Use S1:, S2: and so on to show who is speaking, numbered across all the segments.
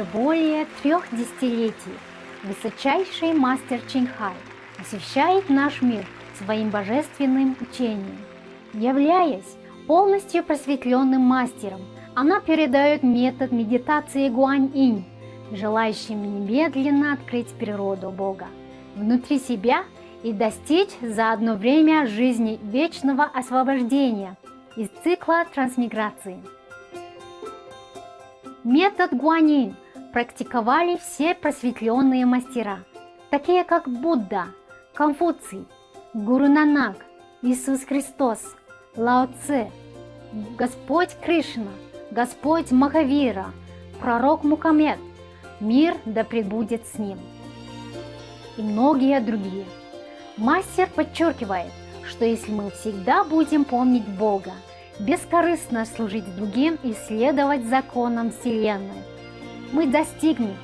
S1: Уже более 3 десятилетий высочайший мастер Чинхай освещает наш мир своим божественным учением. Являясь полностью просветленным мастером, она передает метод медитации Гуань-инь, желающим немедленно открыть природу Бога внутри себя и достичь за одно время жизни вечного освобождения из цикла трансмиграции. Метод Гуань-инь практиковали все просветленные мастера, такие как Будда, Конфуций, Гуру Нанак, Иисус Христос, Лао Цзэ, Господь Кришна, Господь Махавира, пророк Мухаммед, мир да пребудет с ним, и многие другие. Мастер подчеркивает, что если мы всегда будем помнить Бога, бескорыстно служить другим и следовать законам Вселенной, мы достигнем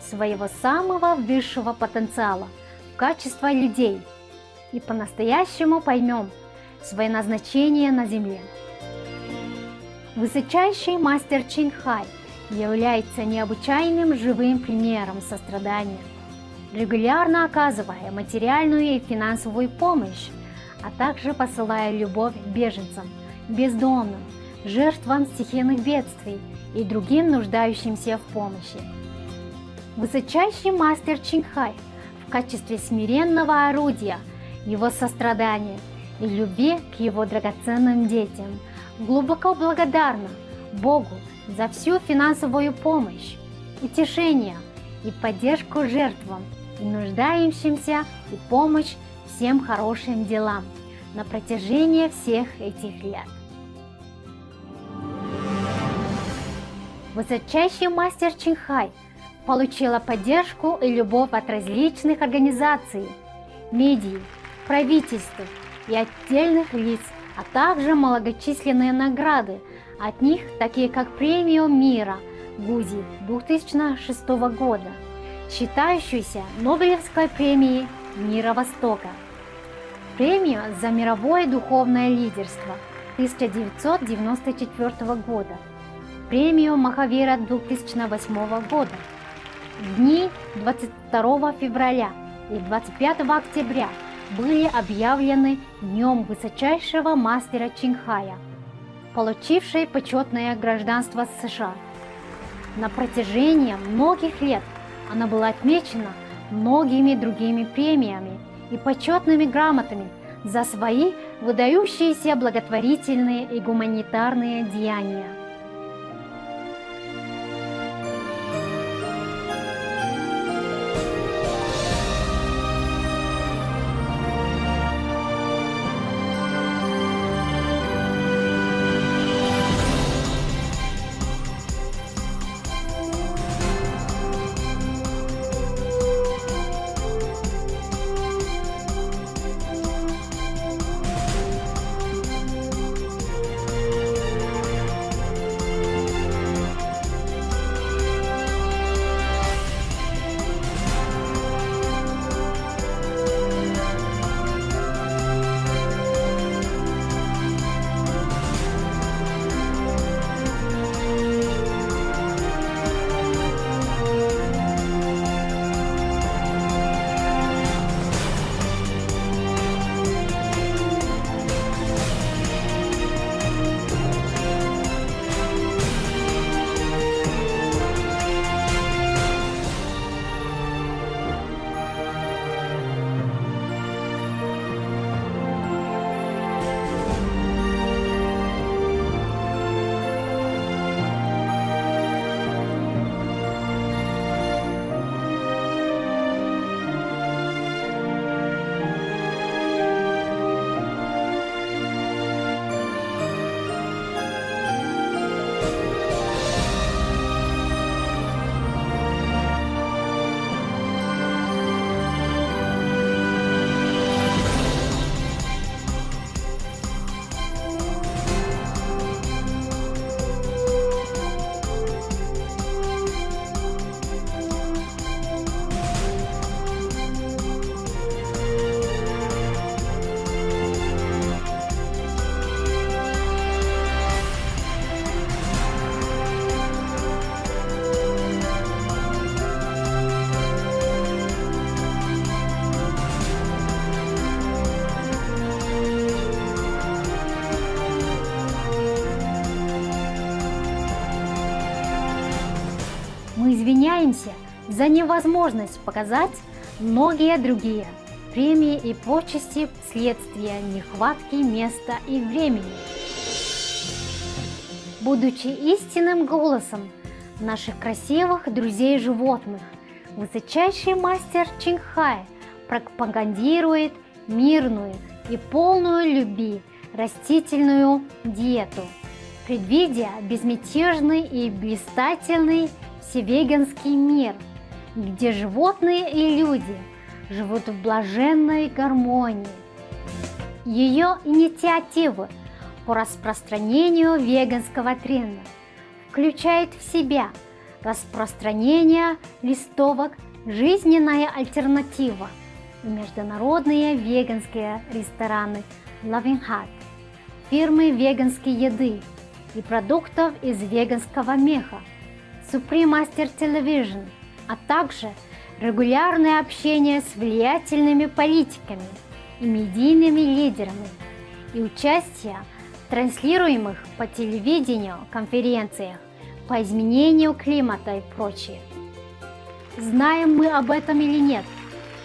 S1: своего самого высшего потенциала в качестве людей и по-настоящему поймем свое назначение на Земле. Высочайший мастер Чинхай является необычайным живым примером сострадания, регулярно оказывая материальную и финансовую помощь, а также посылая любовь беженцам, бездомным, жертвам стихийных бедствий и другим нуждающимся в помощи. Высочайший мастер Чинхай в качестве смиренного орудия его сострадания и любви к его драгоценным детям глубоко благодарна Богу за всю финансовую помощь, утешение и поддержку жертвам и нуждающимся и помощь всем хорошим делам на протяжении всех этих лет. Высочайший мастер Чинхай получила поддержку и любовь от различных организаций, медий, правительств и отдельных лиц, а также многочисленные награды от них, такие как премию мира Гузи 2006 года, считающуюся Нобелевской премией мира Востока, премию за мировое духовное лидерство 1994 года, премию Махавира 2008 года. Дни 22 февраля и 25 октября были объявлены Днем Высочайшего Мастера Чинхая, получившей почетное гражданство США. На протяжении многих лет она была отмечена многими другими премиями и почетными грамотами за свои выдающиеся благотворительные и гуманитарные деяния. извиняемся за невозможность показать многие другие премии и почести вследствие нехватки места и времени. Будучи истинным голосом наших красивых друзей животных, высочайший мастер Чингхай пропагандирует мирную и полную любви растительную диету, предвидя безмятежный и блистательный всевеганский мир, где животные и люди живут в блаженной гармонии. Ее инициативы по распространению веганского тренда включают в себя распространение листовок «Жизненная альтернатива» и международные веганские рестораны Loving Hut, фирмы веганской еды и продуктов из веганского меха, Supreme Master Television, а также регулярное общение с влиятельными политиками и медийными лидерами и участие в транслируемых по телевидению конференциях по изменению климата и прочее. Знаем мы об этом или нет,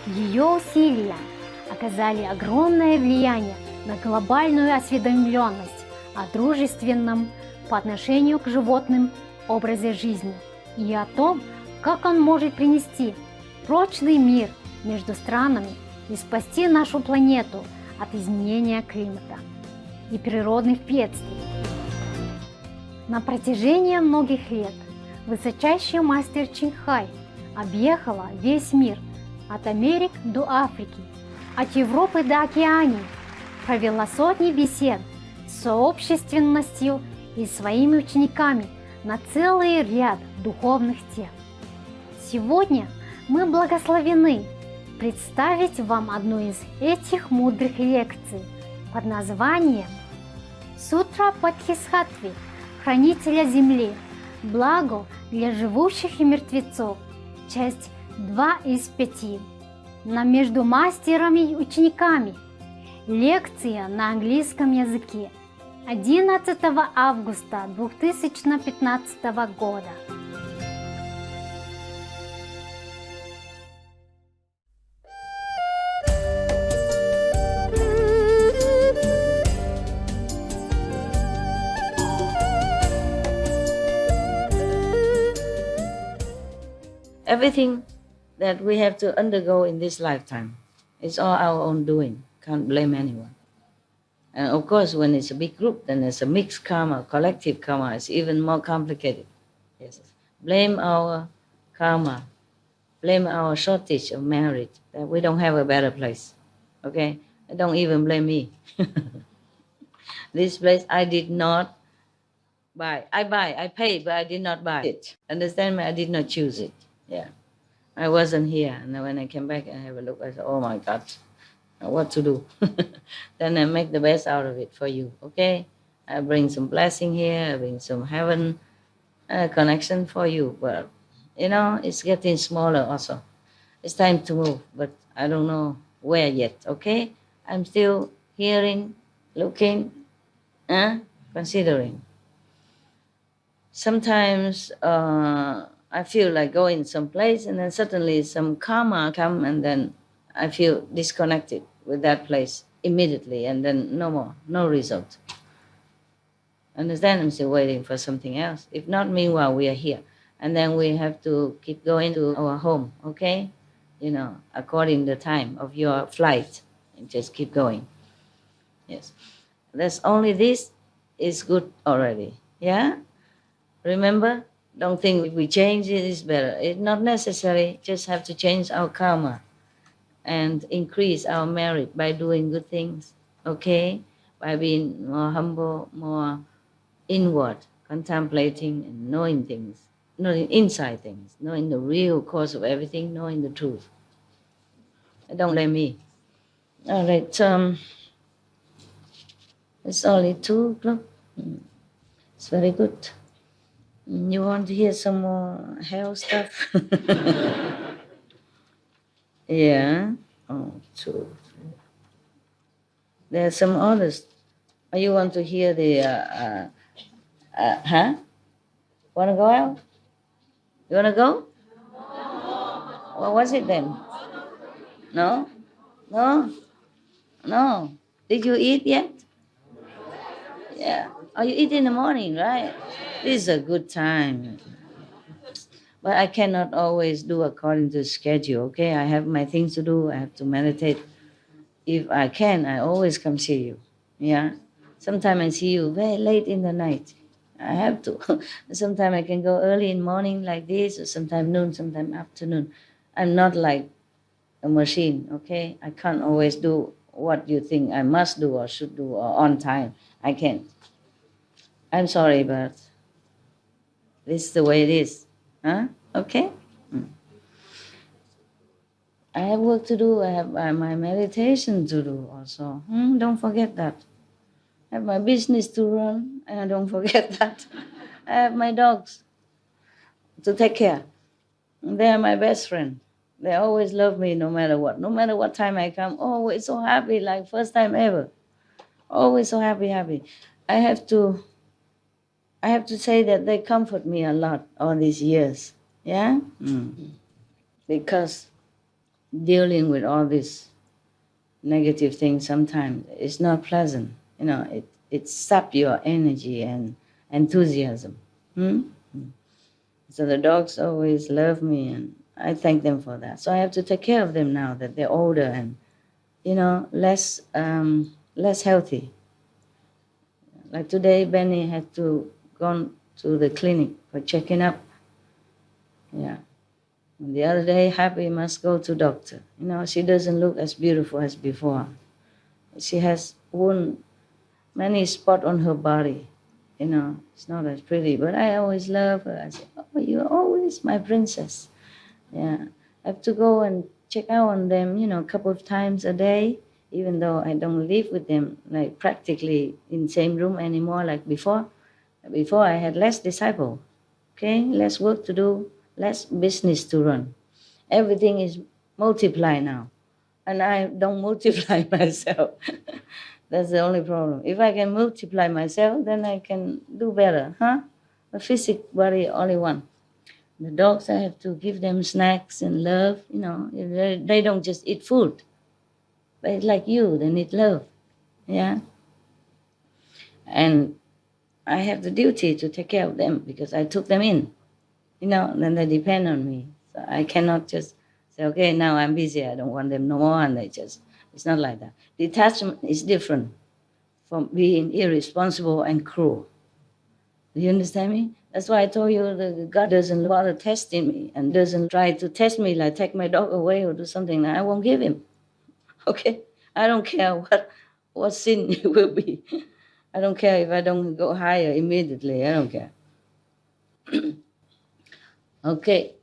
S1: ее усилия оказали огромное влияние на глобальную осведомленность о дружественном по отношению к животным образе жизни и о том, как он может принести прочный мир между странами и спасти нашу планету от изменения климата и природных бедствий. На протяжении многих лет высочайший мастер Чингхай объехала весь мир от Америк до Африки, от Европы до Океании, провела сотни бесед с сообщественностью и своими учениками на целый ряд духовных тем. Сегодня мы благословены представить вам одну из этих мудрых лекций под названием «Сутра Бодхисаттвы, хранителя Земли, благо для живущих и мертвецов», часть 2 из 5, на между мастерами и учениками. Лекция на английском языке 11 августа 2015 года.
S2: Everything that we have to undergo in this lifetime, it's all our own doing. Can't blame anyone. And of course, when it's a big group, then it's a mixed karma, collective karma. It's even more complicated. Yes. Blame our karma. Blame our shortage of merit, that we don't have a better place. Okay? Don't even blame me. This place I did not buy. I paid, but I did not buy it. Understand me? I did not choose it. Yeah. I wasn't here. And when I came back and have a look, I said, oh my God, what to do? Then I make the best out of it for you, okay? I bring some blessing here, I bring some heaven connection for you. But, you know, it's getting smaller also. It's time to move, but I don't know where yet, okay? I'm still hearing, looking, considering. Sometimes I feel like going someplace and then suddenly some karma come and then I feel disconnected with that place immediately and then no more, no result. Understand? I'm still waiting for something else. If not, meanwhile, we are here. And then we have to keep going to our home, okay? You know, according the time of your flight. And just keep going. Yes. That's only this is good already. Yeah? Remember? Don't think if we change it, it's better. It's not necessary. Just have to change our karma and increase our merit by doing good things, okay? By being more humble, more inward, contemplating and knowing things, knowing inside things, knowing the real cause of everything, knowing the truth. Don't blame me. All right, it's only 2 o'clock. It's very good. You want to hear some more health stuff? Yeah. 1, 2, 3. There are some others. Oh, you want to hear the, Want to go out? You want to go? What was it then? No? No? No. Did you eat yet? Yeah. Oh, you eat in the morning, right? This is a good time. But I cannot always do according to schedule, okay? I have my things to do. I have to meditate. If I can, I always come see you. Yeah? Sometimes I see you very late in the night. I have to. Sometimes I can go early in morning like this, or sometimes noon, sometimes afternoon. I'm not like a machine, okay? I can't always do what you think I must do or should do or on time. I can't. I'm sorry, but this is the way it is. Huh? Okay? I have work to do. I have my meditation to do also. Don't forget that. I have my business to run, and don't forget that. I have my dogs to take care. They are my best friend. They always love me no matter what. No matter what time I come, always so happy, like first time ever. Always so happy, happy. I have to say that they comfort me a lot all these years. Yeah? Because dealing with all these negative things sometimes is not pleasant. You know, it saps your energy and enthusiasm. So the dogs always love me, and I thank them for that. So I have to take care of them now that they're older and, less healthy. Like today, Benny had to go to the clinic for checking up. Yeah. And the other day, Happy must go to doctor. She doesn't look as beautiful as before. She has many spots on her body. It's not as pretty, but I always love her. I say, oh, you're always my princess. Yeah. I have to go and check out on them, a couple of times a day, even though I don't live with them, like practically in the same room anymore like before. Before I had less disciple, okay? Less work to do, less business to run. Everything is multiply now. And I don't multiply myself. That's the only problem. If I can multiply myself, then I can do better, huh? The physical body only one. The dogs, I have to give them snacks and love. They don't just eat food. But it's like you, they need love. Yeah? And I have the duty to take care of them because I took them in. Then they depend on me. So I cannot just say, okay, now I'm busy, I don't want them no more, and it's not like that. Detachment is different from being irresponsible and cruel. Do you understand me? That's why I told you that God doesn't bother testing me and doesn't try to test me, like take my dog away or do something that I won't give him. Okay? I don't care what sin it will be. I don't care if I don't go higher immediately. I don't care. Okay.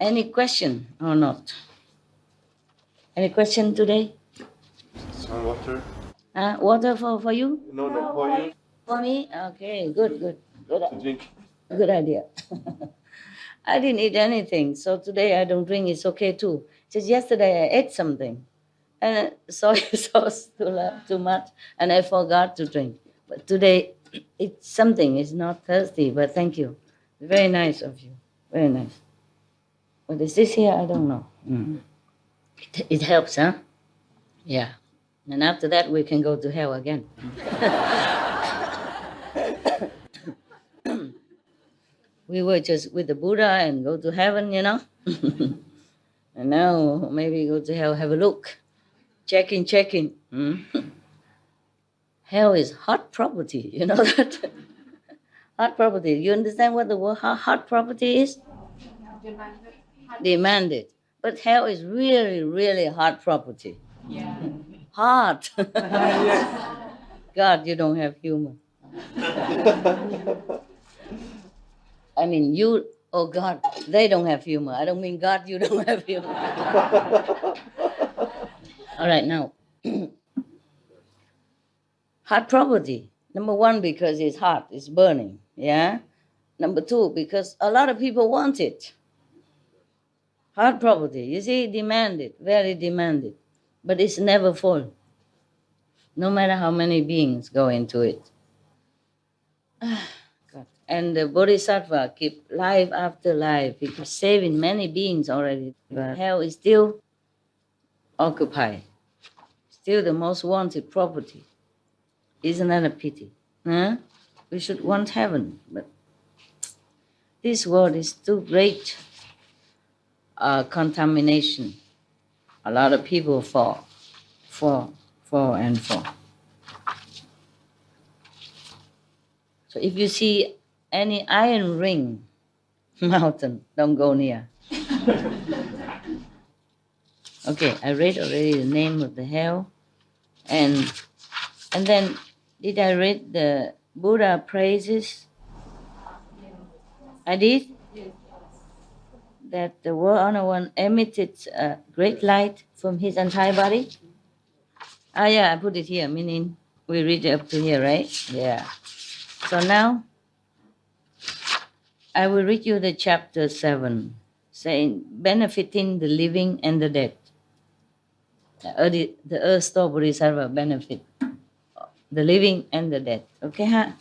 S2: Any question or not? Any question today?
S3: Some water?
S2: Water for you?
S3: No, for you.
S2: For me? Okay, good.
S3: To drink.
S2: Good idea. I didn't eat anything, so today I don't drink. It's okay too. Just yesterday I ate something, and soy sauce too much, and I forgot to drink. But today it's something. It's not thirsty, but thank you. Very nice of you. Very nice. What is this here? I don't know. It helps, huh? Yeah. And after that, we can go to hell again. We were just with the Buddha and go to heaven, And now maybe go to hell, have a look. Checking. Hell is hot property, you know that? Hot property. You understand what the word hot property is? Demanded. But hell is really, really hard property. Yeah. Hard. God, you don't have humor. I mean, you, oh God, they don't have humor. I don't mean God, you don't have humor. All right, now. Hard property. Number one, because it's hot, it's burning. Yeah. Number two, because a lot of people want it. Hard property, you see, demanded, very demanded, but it's never full, no matter how many beings go into it. God. And the Bodhisattva keep life after life. He keep saving many beings already. But hell is still occupied. Still the most wanted property. Isn't that a pity? Huh? We should want heaven, but this world is too great contamination. A lot of people fall. So if you see any iron ring mountain, don't go near. Okay, I read already the name of the hell, and then did I read the Buddha praises? I did. That the World Honor One emitted a great light from his entire body. Ah, yeah, I put it here. Meaning we read it up to here, right? Yeah. So now I will read you the chapter 7, saying benefiting the living and the dead. The Earth Store Bodhisattva benefit the living and the dead. Okay, huh?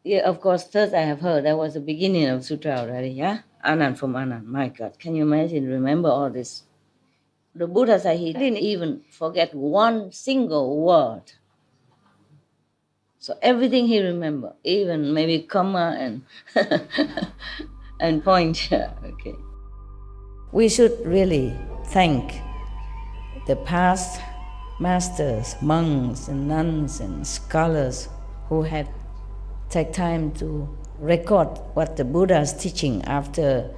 S2: Yeah, of course, first I have heard that was the beginning of Sutra already, yeah? Anand from Anand. My God, can you imagine? Remember all this? The Buddha said he didn't even forget one single word. So everything he remembered, even maybe comma and and point. Okay. We should really thank the past masters, monks and nuns and scholars who had take time to record what the Buddha is teaching after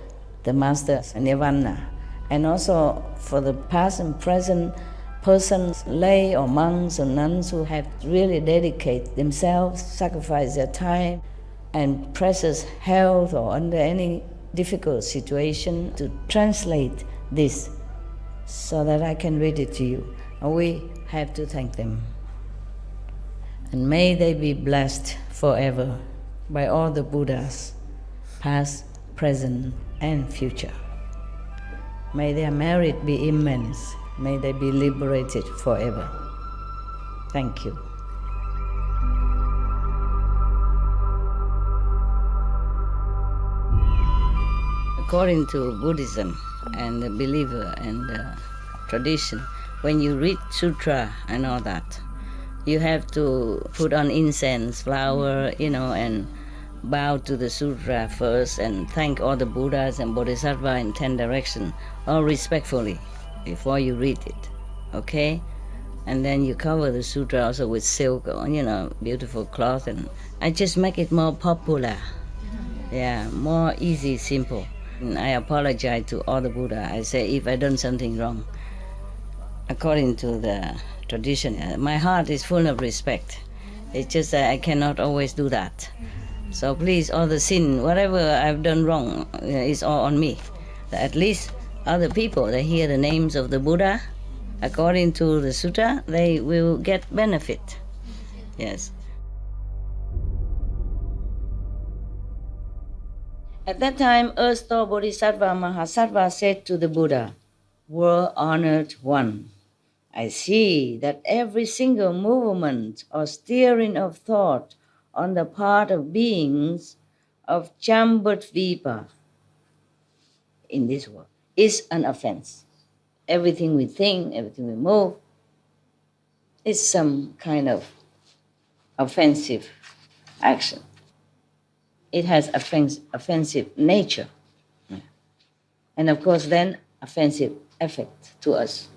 S2: the master's nirvana, and also for the past and present persons, lay or monks or nuns who have really dedicated themselves, sacrificed their time and precious health or under any difficult situation to translate this so that I can read it to you. We have to thank them. And may they be blessed forever by all the Buddhas, past, present, and future. May their merit be immense. May they be liberated forever. Thank you. According to Buddhism and the believer and the tradition, when you read sutra and all that, you have to put on incense, flower, and bow to the sutra first and thank all the Buddhas and Bodhisattva in 10 directions, all respectfully, before you read it, okay? And then you cover the sutra also with silk, beautiful cloth, and I just make it more popular. Yeah, more easy, simple. And I apologize to all the Buddha. I say if I done something wrong, according to the tradition, my heart is full of respect. It's just that I cannot always do that. So please, all the sin, whatever I've done wrong, is all on me. At least other people, they hear the names of the Buddha, according to the sutra, they will get benefit. Yes. At that time, Earth Store Bodhisattva Mahasattva said to the Buddha, "World honored one, I see that every single movement or steering of thought on the part of beings of Jambudvipa in this world is an offense. Everything we think, everything we move is some kind of offensive action. It has offensive nature. And of course then offensive effect to us.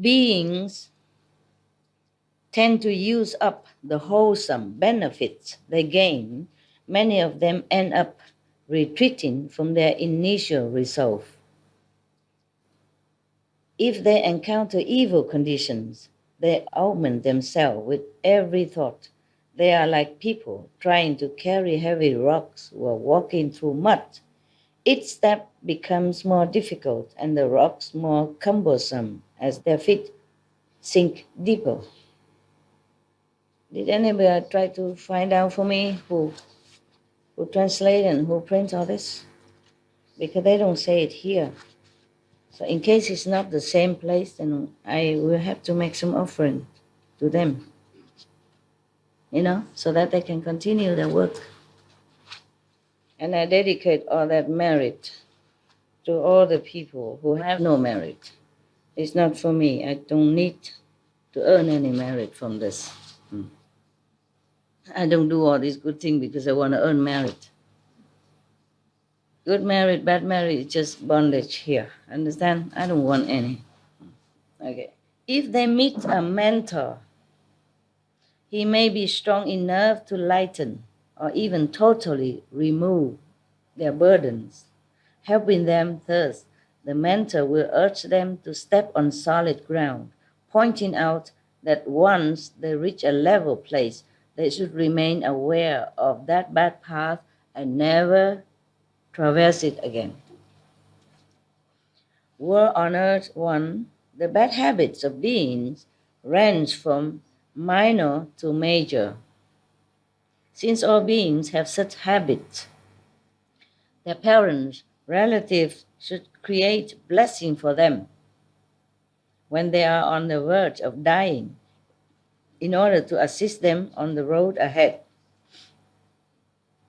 S2: Beings tend to use up the wholesome benefits they gain. Many of them end up retreating from their initial resolve. If they encounter evil conditions, they augment themselves with every thought. They are like people trying to carry heavy rocks while walking through mud. Each step becomes more difficult and the rocks more cumbersome as their feet sink deeper." Did anybody try to find out for me who translate and who prints all this? Because they don't say it here. So in case it's not the same place, then I will have to make some offering to them. so that they can continue their work. And I dedicate all that merit to all the people who have no merit. It's not for me. I don't need to earn any merit from this. I don't do all these good things because I want to earn merit. Good merit, bad merit is just bondage here. Understand? I don't want any. Okay. If they meet a mentor, he may be strong enough to lighten or even totally remove their burdens. Helping them thus, the mentor will urge them to step on solid ground, pointing out that once they reach a level place, they should remain aware of that bad path and never traverse it again. Were on Earth one, the bad habits of beings range from minor to major. Since all beings have such habits, their parents, relatives should create blessing for them when they are on the verge of dying in order to assist them on the road ahead.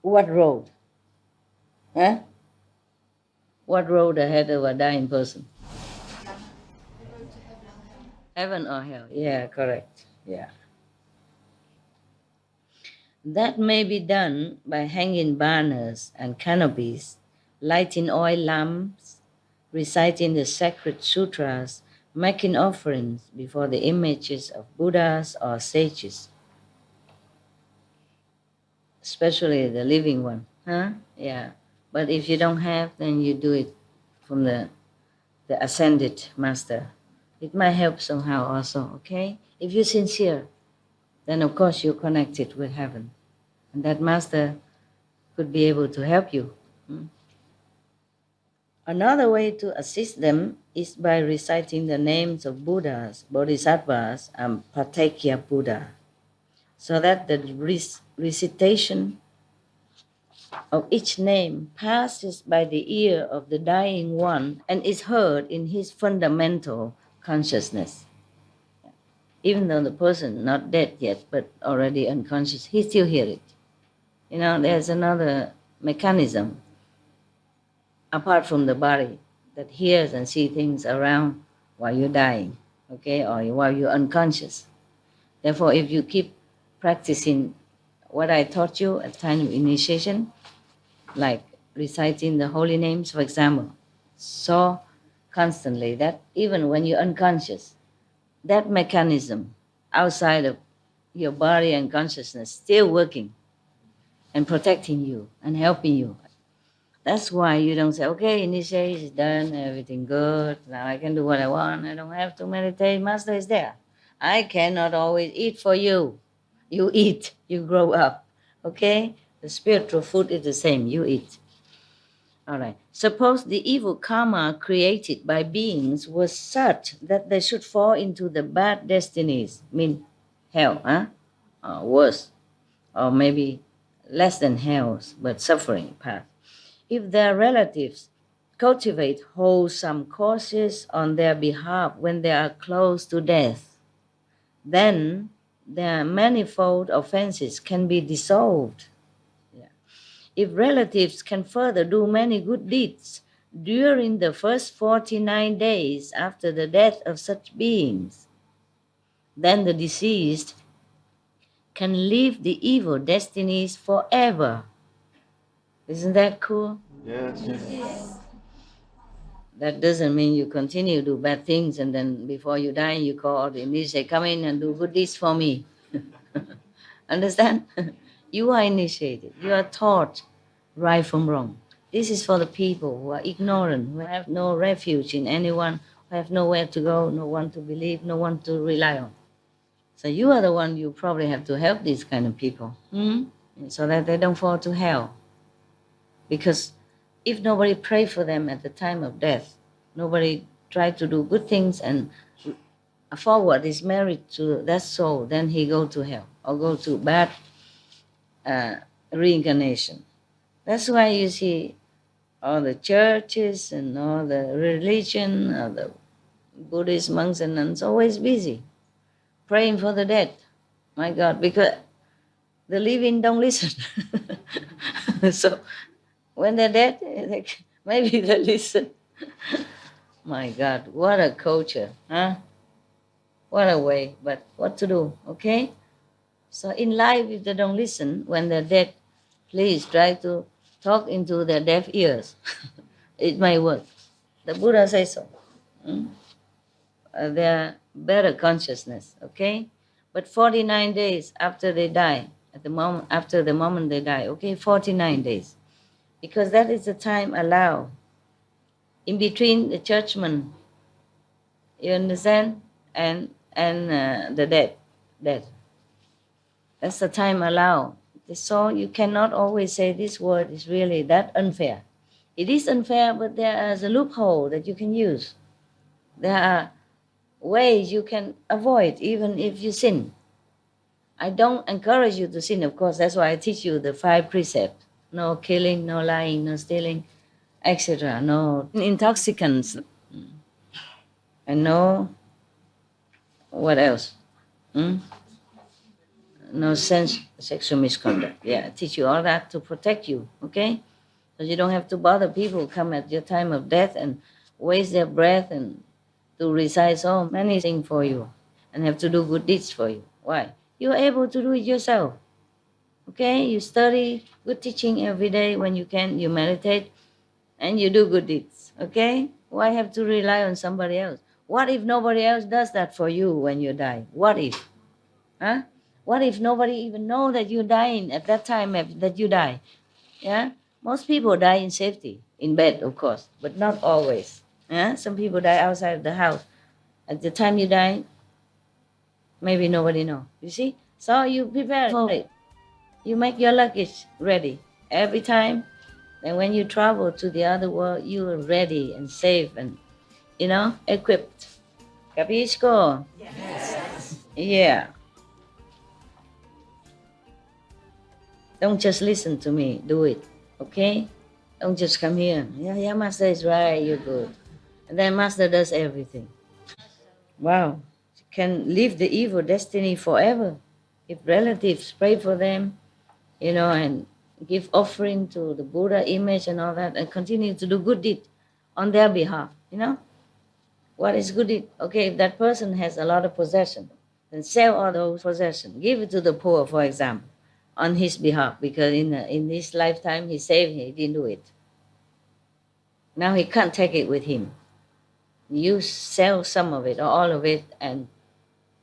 S2: What road? Huh? What road ahead of a dying person? Heaven or hell? Yeah, correct. Yeah. That may be done by hanging banners and canopies, lighting oil lamps, reciting the sacred sutras, making offerings before the images of Buddhas or sages, especially the living one. Huh? Yeah. But if you don't have, then you do it from the ascended master. It might help somehow also, okay? If you're sincere, then of course you're connected with heaven. And that master could be able to help you. Another way to assist them is by reciting the names of Buddhas, Bodhisattvas, and Patekya Buddha, so that the recitation of each name passes by the ear of the dying one and is heard in his fundamental consciousness. Even though the person not dead yet, but already unconscious, he still hears it. There's another mechanism apart from the body that hears and sees things around while you're dying, okay, or while you're unconscious. Therefore, if you keep practicing what I taught you at time of initiation, like reciting the holy names, for example, so constantly that even when you're unconscious, that mechanism outside of your body and consciousness still working and protecting you and helping you. That's why you don't say, okay, initiation is done, everything good, now I can do what I want, I don't have to meditate, master is there. I cannot always eat for you. You eat, you grow up, okay? The spiritual food is the same, you eat. All right. Suppose the evil karma created by beings was such that they should fall into the bad destinies, mean hell, or worse, or maybe less than hell, but suffering path. If their relatives cultivate wholesome courses on their behalf when they are close to death, then their manifold offenses can be dissolved. If relatives can further do many good deeds during the first 49 days after the death of such beings, then the deceased can leave the evil destinies forever. Isn't that cool?
S3: Yes.
S2: That doesn't mean you continue to do bad things and then before you die you call all the initiates, say, come in and do good deeds for me. Understand? You are initiated. You are taught right from wrong. This is for the people who are ignorant, who have no refuge in anyone, who have nowhere to go, no one to believe, no one to rely on. So you are the one you probably have to help these kind of people, so that they don't fall to hell. Because if nobody pray for them at the time of death, nobody try to do good things and forward is married to that soul, then he go to hell or go to bad reincarnation. That's why you see all the churches and all the religion, all the Buddhist monks and nuns always busy praying for the dead. My God, because The living don't listen. So when they're dead, maybe they listen. My God, what a culture, huh? What a way, but what to do, okay? So in life, if they don't listen, when they're dead, please try to talk into their deaf ears. It may work. The Buddha says so. They're better consciousness, okay? But 49 days after they die, after the moment they die, okay, 49 days. Because that is the time allowed in between the judgment, you understand, and the death. That's the time allowed. So you cannot always say this word is really that unfair. It is unfair, but there is a loophole that you can use. There are ways you can avoid even if you sin. I don't encourage you to sin, of course. That's why I teach you the 5 precepts. No killing, no lying, no stealing, etc. No intoxicants. And no, what else? No sexual misconduct. Yeah, I teach you all that to protect you, okay? So you don't have to bother people come at your time of death and waste their breath and to recite so many things for you and have to do good deeds for you. Why? You're able to do it yourself. Okay? You study good teaching every day when you can, you meditate, and you do good deeds. Okay? Why have to rely on somebody else? What if nobody else does that for you when you die? What if? Huh? What if nobody even know that you're dying at that time that you die? Yeah? Most people die in safety, in bed, of course, but not always. Yeah? Some people die outside of the house. At the time you die, maybe nobody know. You see? So you prepare for it. You make your luggage ready every time. And when you travel to the other world, you are ready and safe and, equipped. Capisco? Yes. Yeah. Don't just listen to me. Do it. Okay? Don't just come here. Yeah, Master is right. You're good. And then Master does everything. Wow. You can live the evil destiny forever. If relatives pray for them, and give offering to the Buddha image and all that, and continue to do good deed on their behalf, What is good deed? Okay, if that person has a lot of possession, then sell all those possessions. Give it to the poor, for example, on his behalf, because in his lifetime he saved, he didn't do it. Now he can't take it with him. You sell some of it or all of it and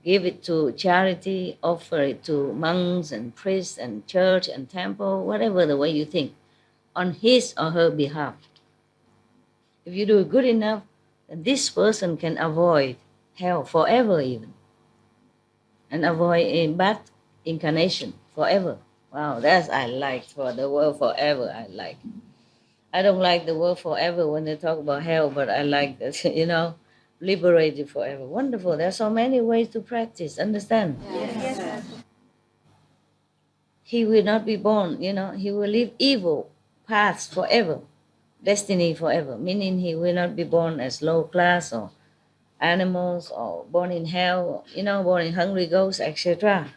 S2: give it to charity, offer it to monks and priests and church and temple, whatever the way you think, on his or her behalf. If you do it good enough, then this person can avoid hell forever even, and avoid a bad incarnation forever. Wow, that's I like for the word forever, I like. I don't like the word forever when they talk about hell, but I like that, liberated forever. Wonderful. There are so many ways to practice. Understand? Yes. He will not be born, he will live evil paths forever, destiny forever, meaning he will not be born as low class or animals or born in hell, born in hungry ghosts, etc.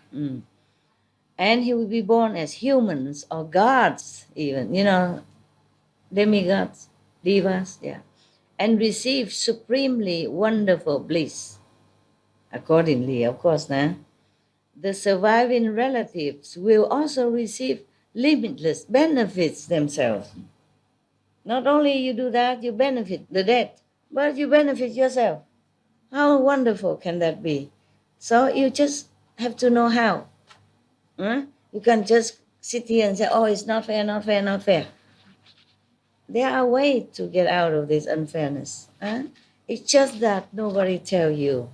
S2: And he will be born as humans or gods even, demigods, divas, yeah. And receive supremely wonderful bliss. Accordingly, of course, the surviving relatives will also receive limitless benefits themselves. Not only you do that, you benefit the dead, but you benefit yourself. How wonderful can that be? So you just have to know how. You can't just sit here and say, oh, it's not fair, not fair, not fair. There are ways to get out of this unfairness. It's just that nobody tell you.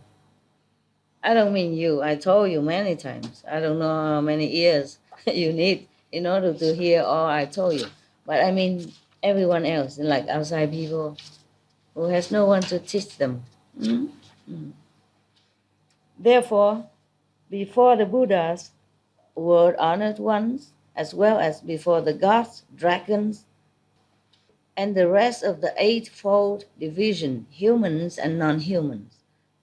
S2: I don't mean you. I told you many times. I don't know how many years you need in order to hear all I told you. But I mean everyone else, like outside people who has no one to teach them. Therefore, before the Buddhas were honored ones, as well as before the gods, dragons, and the rest of the eightfold division, humans and non-humans,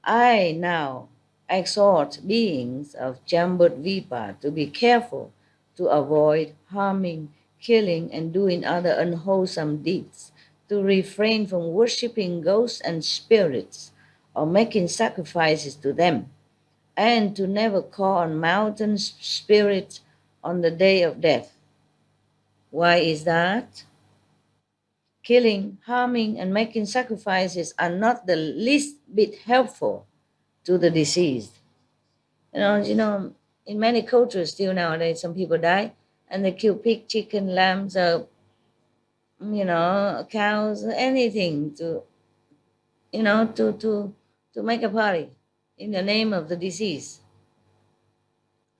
S2: I now exhort beings of Jambudvipa to be careful to avoid harming, killing, and doing other unwholesome deeds, to refrain from worshipping ghosts and spirits or making sacrifices to them, and to never call on mountain spirits on the day of death. Why is that? Killing, harming, and making sacrifices are not the least bit helpful to the deceased. In many cultures still nowadays, some people die and they kill pig, chicken, lambs, cows, anything to make a party in the name of the deceased.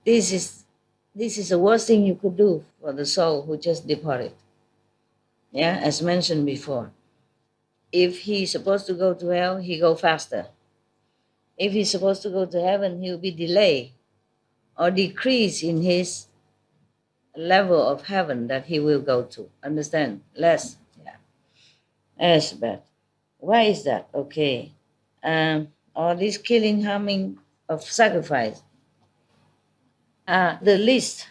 S2: This is the worst thing you could do for the soul who just departed. Yeah, as mentioned before. If he's supposed to go to hell, he go faster. If he's supposed to go to heaven, he'll be delayed or decrease in his level of heaven that he will go to. Understand? Less. Yeah. That's bad. Why is that? Okay. All this killing, harming of sacrifice are the least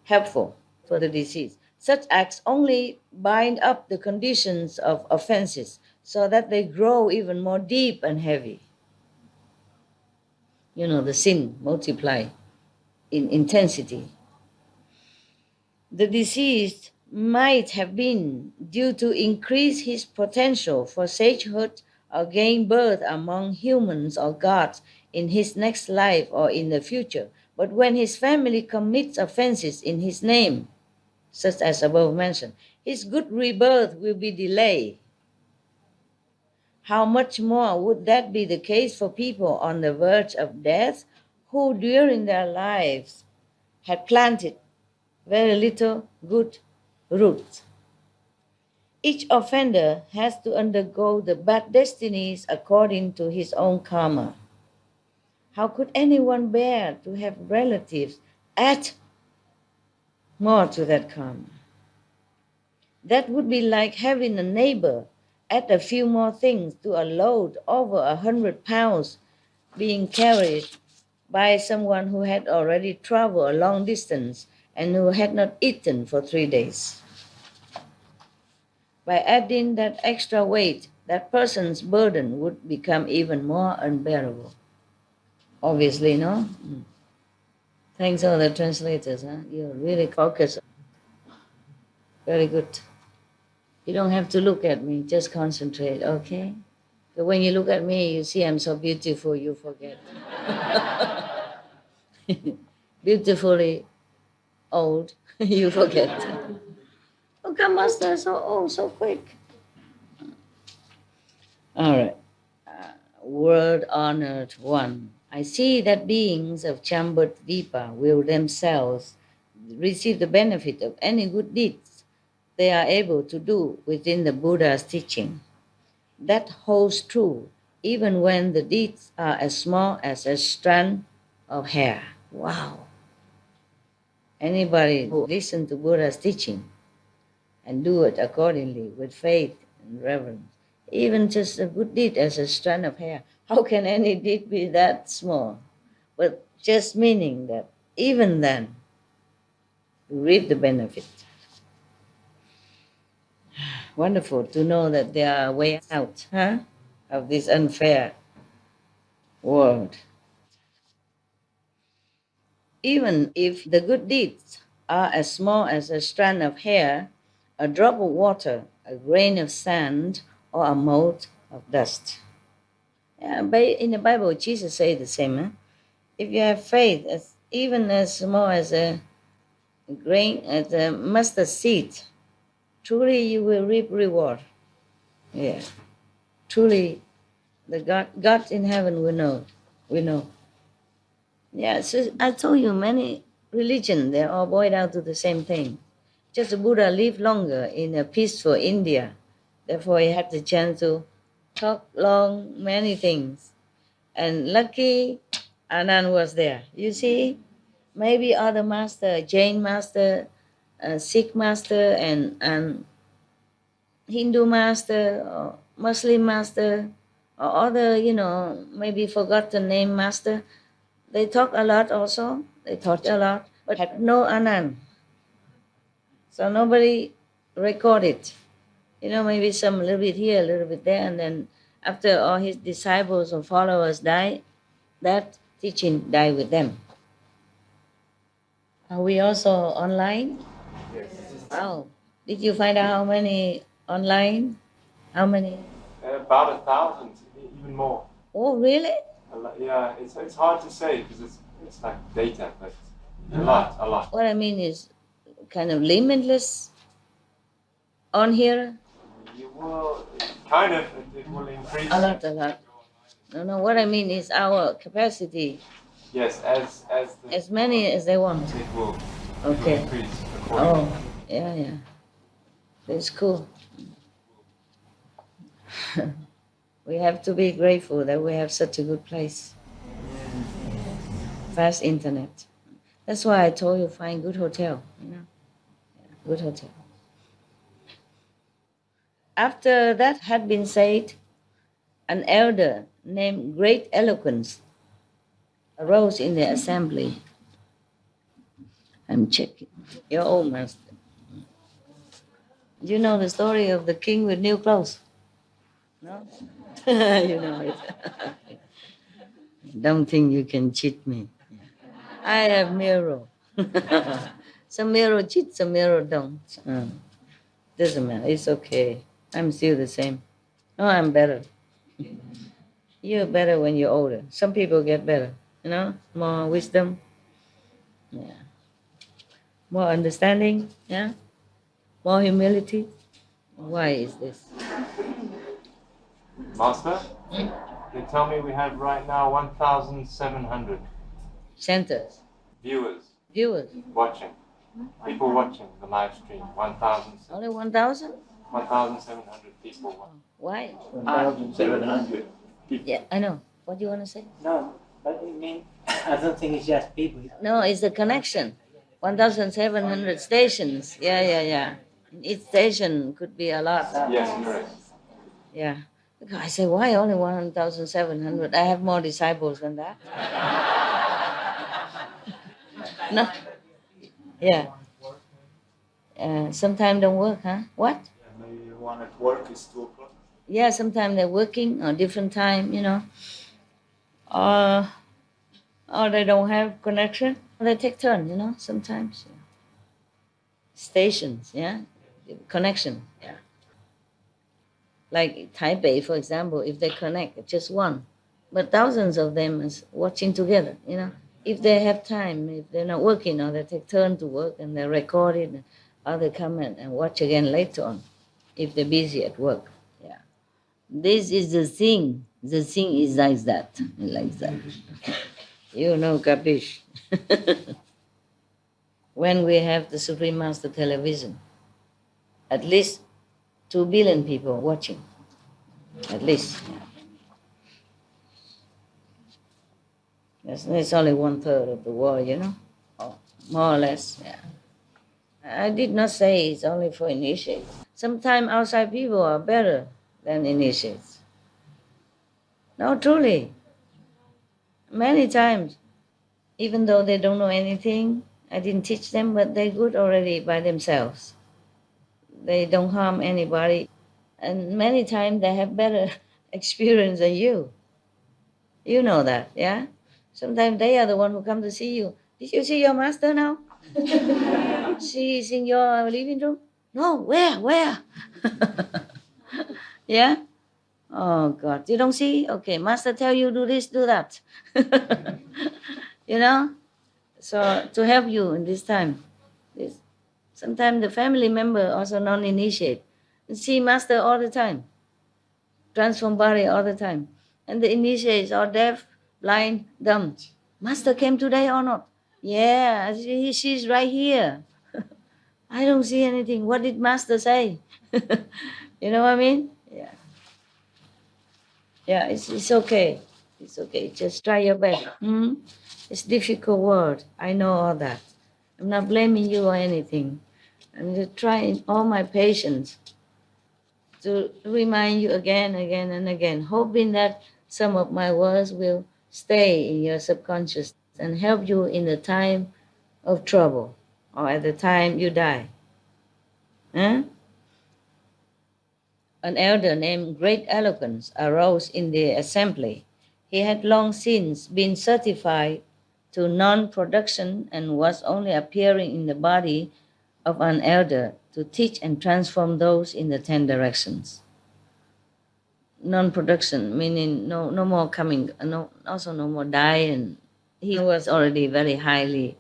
S2: helpful for the deceased. Such acts only bind up the conditions of offenses so that they grow even more deep and heavy. The sin multiply in intensity. The deceased might have been due to increase his potential for sagehood or gain birth among humans or gods in his next life or in the future. But when his family commits offenses in his name, such as above mentioned, his good rebirth will be delayed. How much more would that be the case for people on the verge of death who during their lives had planted very little good roots? Each offender has to undergo the bad destinies according to his own karma. How could anyone bear to have relatives add more to that karma? That would be like having a neighbor add a few more things to a load over 100 pounds being carried by someone who had already traveled a long distance and who had not eaten for 3 days. By adding that extra weight, that person's burden would become even more unbearable. Obviously, no? Thanks all the translators, huh? You're really focused. Very good. You don't have to look at me, just concentrate, okay? But when you look at me, you see I'm so beautiful, you forget. Beautifully old, you forget. Oh, come, Master, so old, so quick. All right. Word honored one. I see that beings of Chambudvipa will themselves receive the benefit of any good deeds they are able to do within the Buddha's teaching. That holds true even when the deeds are as small as a strand of hair. Wow. Anybody who listens to Buddha's teaching and do it accordingly with faith and reverence, even just a good deed as a strand of hair, how can any deed be that small? But just meaning that even then, you reap the benefit. Wonderful to know that there are ways out of this unfair world. Even if the good deeds are as small as a strand of hair, a drop of water, a grain of sand, or a mote of dust. In the Bible, Jesus said the same. If you have faith, even as small as a grain, as a mustard seed, truly you will reap reward. Yeah, truly, the God in heaven will know. We know. Yeah, so I told you many religions, they all boil down to the same thing. Just the Buddha lived longer in a peaceful India. Therefore, he had the chance to talk long many things. And lucky Anand was there. You see, maybe other master, Jain master, Sikh master, and Hindu master, or Muslim master, or other, maybe forgotten name master, they talk a lot also. They taught a lot. but had no Anand. So nobody recorded. You know, maybe some a little bit here, a little bit there, and then after all his disciples or followers died, that teaching died with them. Are we also online?
S3: Yes.
S2: Wow. Did you find out how many online? How many?
S3: About 1,000, even more.
S2: Oh, really?
S3: Yeah, it's hard to say because it's like data, but a lot.
S2: What I mean is kind of limitless on here.
S3: You will kind of it will increase.
S2: A lot. No, what I mean is our capacity,
S3: Yes,
S2: as many as they want.
S3: it will
S2: Okay.
S3: increase accordingly.
S2: Oh, yeah. That's cool. We have to be grateful that we have such a good place. Fast internet. That's why I told you find good hotel, you know. Yeah, good hotel. After that had been said, an elder named Great Eloquence arose in the assembly. I'm checking. Your old master. You know the story of the king with new clothes? No? You know it. Don't think you can cheat me. I have mirror. Some mirror cheat, some mirror don't. Doesn't matter. It's okay. I'm still the same. No, I'm better. You're better when you're older. Some people get better, you know, more wisdom, yeah, more understanding, yeah, more humility. Why is this?
S3: Master, they tell me we have right now 1,700
S2: Centers,
S3: viewers
S2: watching.
S3: people watching the live stream. 1,000,
S2: Only 1,000?
S3: 1,700 people watching.
S2: Why?
S4: 1,700 people.
S2: Yeah, I know. What do you want to say?
S4: No, but I mean, I don't think it's just people.
S2: No, it's the connection. 1,700 stations. Yeah. Each station could be a lot.
S3: Yes, correct.
S2: Yeah. I say, why only 1,700? I have more disciples than that. No. Yeah. Sometimes don't work, huh? What?
S5: Maybe one at work is 2 o'clock.
S2: Yeah, sometimes they're working or different time, you know. Or they don't have connection. They take turn, you know, sometimes. Yeah. Stations, yeah. Connection, yeah. Like Taipei, for example, if they connect, just one. But thousands of them is watching together, you know. If they have time, if they're not working, or they take turn to work and they record it, or they come and watch again later on, if they're busy at work. Yeah. This is the thing. The thing is like that. You know, capiche? When we have the Supreme Master television, at least 2 billion people watching. At least. It's only 1/3 of the world, you know, or more or less. Yeah. I did not say it's only for initiates. Sometimes outside people are better than initiates. No, truly. Many times, even though they don't know anything, I didn't teach them, but they're good already by themselves. They don't harm anybody. And many times they have better experience than you. You know that, yeah? Sometimes they are the one who come to see you. Did you see your master now? She is in your living room? No, where? Yeah? Oh, God. You don't see? Okay, master tell you do this, do that. You know? So to help you in this time. Sometimes the family member also non-initiate. See master all the time. Transform body all the time. And the initiates are deaf, blind, dumb. Master came today or not? Yeah, she's right here. I don't see anything. What did master say? You know what I mean? Yeah. Yeah, it's okay. It's okay. Just try your best. It's difficult word. I know all that. I'm not blaming you or anything. I'm just trying all my patience to remind you again and again, hoping that some of my words will stay in your subconscious and help you in the time of trouble, or at the time you die. Huh? An elder named Great Eloquence arose in the assembly. He had long since been certified to non-production and was only appearing in the body of an elder to teach and transform those in the 10 directions. Non-production, meaning no more coming, also no more dying. He was already very highly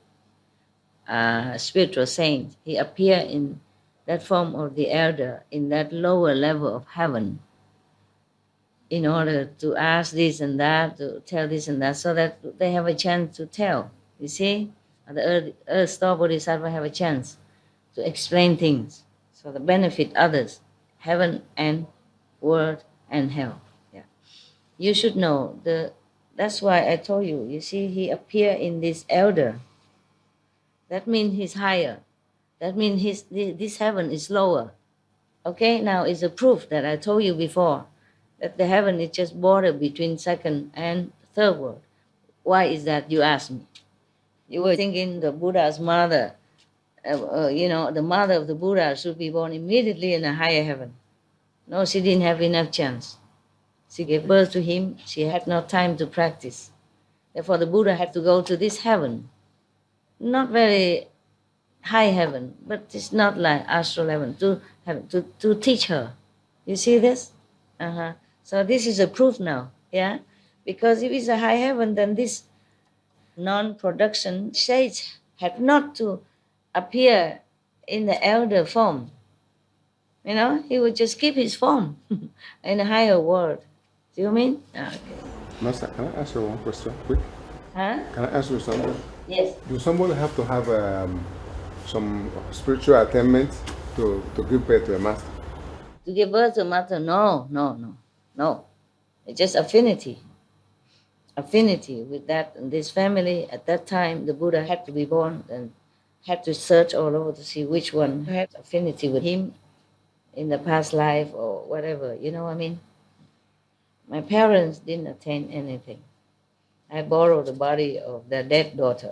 S2: spiritual saint. He appeared in that form of the elder in that lower level of heaven in order to ask this and that, to tell this and that, so that they have a chance to tell. You see, the Earth Store Bodhisattva have a chance to explain things so that benefit others, heaven and world and hell. Yeah, you should know that's why I told you. You see, he appeared in this elder. That means he's higher. That means this heaven is lower. Okay, now it's a proof that I told you before, that the heaven is just border between second and third world. Why is that, you ask me? You were thinking the Buddha's mother, the mother of the Buddha should be born immediately in a higher heaven. No, she didn't have enough chance. She gave birth to him. She had no time to practice. Therefore, the Buddha had to go to this heaven. Not very high heaven, but it's not like astral heaven, to teach her. You see this? So this is a proof now, yeah? Because if it's a high heaven, then this non-production stage had not to appear in the elder form. You know, he would just keep his form in a higher world. Do you mean? Okay.
S6: Master, can I ask you one question quick?
S2: Huh?
S6: Can I ask you something?
S2: Yes.
S6: Do somebody have to have some spiritual attainment to give birth to a master?
S2: To give birth to a master? No. It's just affinity. Affinity with that and this family. At that time, the Buddha had to be born and had to search all over to see which one had affinity with him in the past life or whatever. You know what I mean? My parents didn't attain anything. I borrowed the body of their dead daughter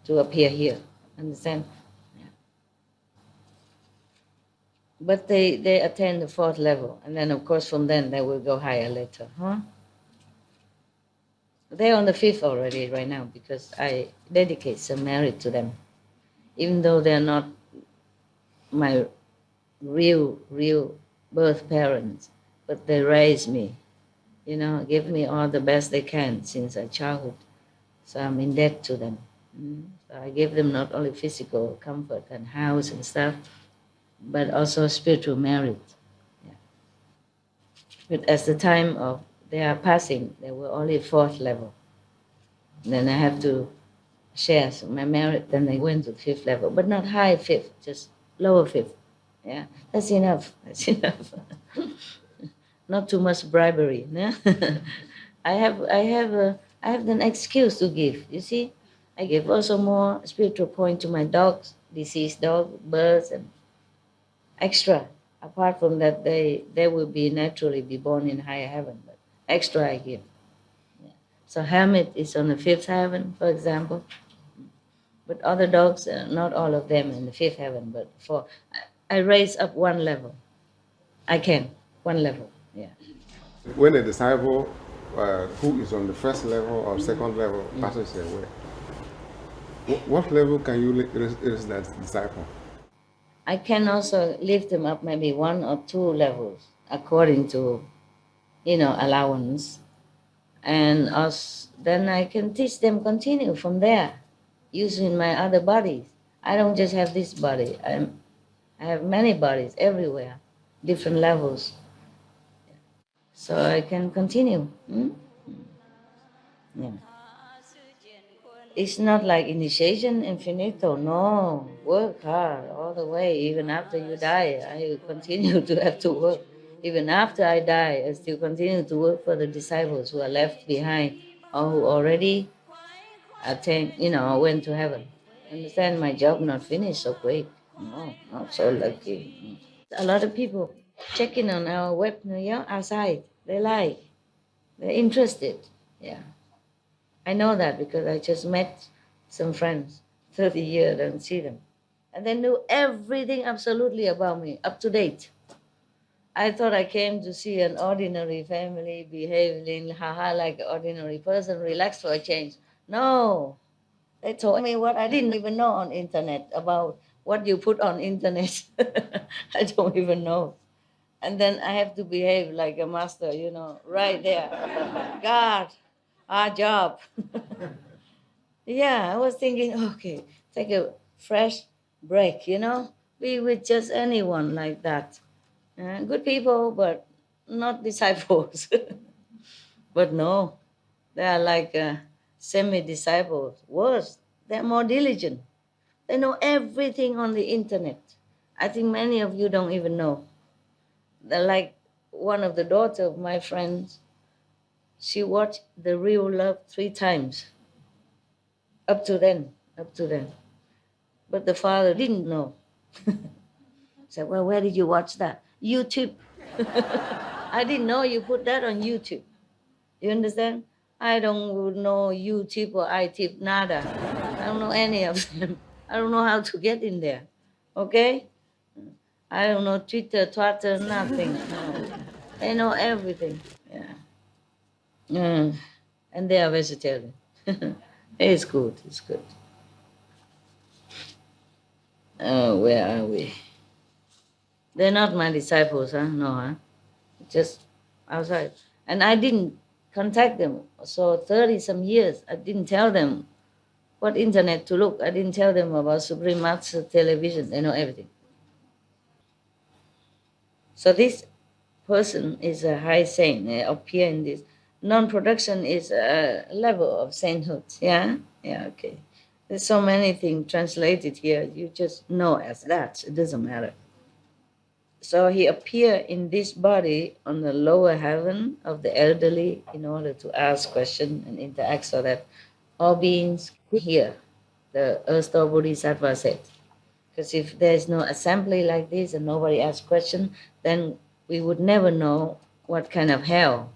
S2: to appear here. Understand? Yeah. But they attain the 4th level, and then of course from then they will go higher later. They're on the 5th already right now because I dedicate some merit to them, even though they're not my real birth parents, but they raised me, give me all the best they can since a childhood. So I'm in debt to them. So I give them not only physical comfort and house and stuff, but also spiritual merit. Yeah. But as the time of their passing, they were only 4th level. Then I have to share my merit, then they went to 5th level, but not high 5th, just lower 5th. Yeah, that's enough. Not too much bribery. No? I have an excuse to give. You see, I give also more spiritual point to my dogs, deceased dog, birds, and extra. Apart from that, they will naturally be born in higher heaven, but extra I give. Yeah. So hermit is on the 5th heaven, for example. But other dogs, not all of them in the 5th heaven, but I raise up one level. I can, one level, yeah.
S6: When a disciple who is on the 1st level or 2nd level passes away, what level can you raise that disciple?
S2: I can also lift them up maybe 1 or 2 levels according to, allowance. And then I can teach them continue from there using my other bodies. I don't just have this body. I have many bodies everywhere, different levels. So I can continue. Yeah. It's not like initiation infinito. No, work hard all the way. Even after you die, I continue to have to work. Even after I die, I still continue to work for the disciples who are left behind or who already attained, went to heaven. Understand, my job not finished so quick. No, not so lucky. A lot of people checking on our web, outside. They're interested. Yeah. I know that because I just met some friends, 30 years, I don't see them. And they knew everything absolutely about me, up to date. I thought I came to see an ordinary family behaving haha like an ordinary person, relaxed for a change. No, they told me what I didn't even know on internet about what you put on internet. I don't even know. And then I have to behave like a master, right there. God, our job. Yeah, I was thinking, okay, take a fresh break, be with just anyone like that. Good people, but not disciples. But no, they are like semi-disciples. Worse, they're more diligent. They know everything on the internet. I think many of you don't even know. They're like one of the daughter of my friends. She watched The Real Love 3 times. Up to then. But the father didn't know. Said, well, where did you watch that? YouTube. I didn't know you put that on YouTube. You understand? I don't know YouTube or iTip, nada. I don't know any of them. I don't know how to get in there. Okay? I don't know Twitter, nothing. No. They know everything. Yeah. And they are vegetarian. It's good. Where are we? They're not my disciples, huh? No, huh? Just outside. And I didn't contact them. So 30-some years, I didn't tell them what internet to look. I didn't tell them about Supreme Master television. They know everything. So this person is a high saint. They appear in this. Non-production is a level of sainthood. Yeah? Yeah, okay. There's so many things translated here. You just know as that. It doesn't matter. So he appeared in this body on the lower heaven of the elderly in order to ask questions and interact so that all beings could hear, the Earth Store Bodhisattva said. Because if there's no assembly like this and nobody asks questions, then we would never know what kind of hell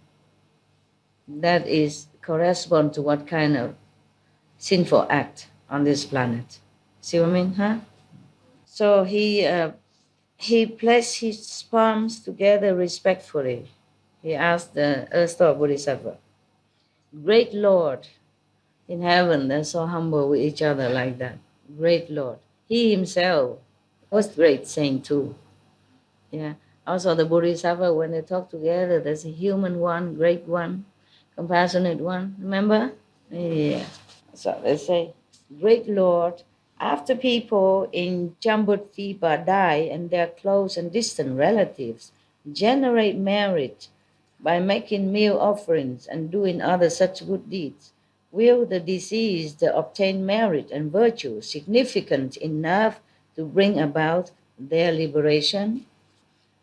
S2: that is correspond to what kind of sinful act on this planet. See what I mean, huh? So he placed his palms together respectfully. He asked the Earth Store Bodhisattva, Great Lord in heaven, they're so humble with each other like that. Great Lord. He himself was great saint too. Yeah. Also the Bodhisattva, when they talk together, there's a human one, great one, compassionate one. Remember? Yeah. So they say, Great Lord, after people in Jambudvipa die and their close and distant relatives generate merit by making meal offerings and doing other such good deeds, will the deceased obtain merit and virtue significant enough to bring about their liberation?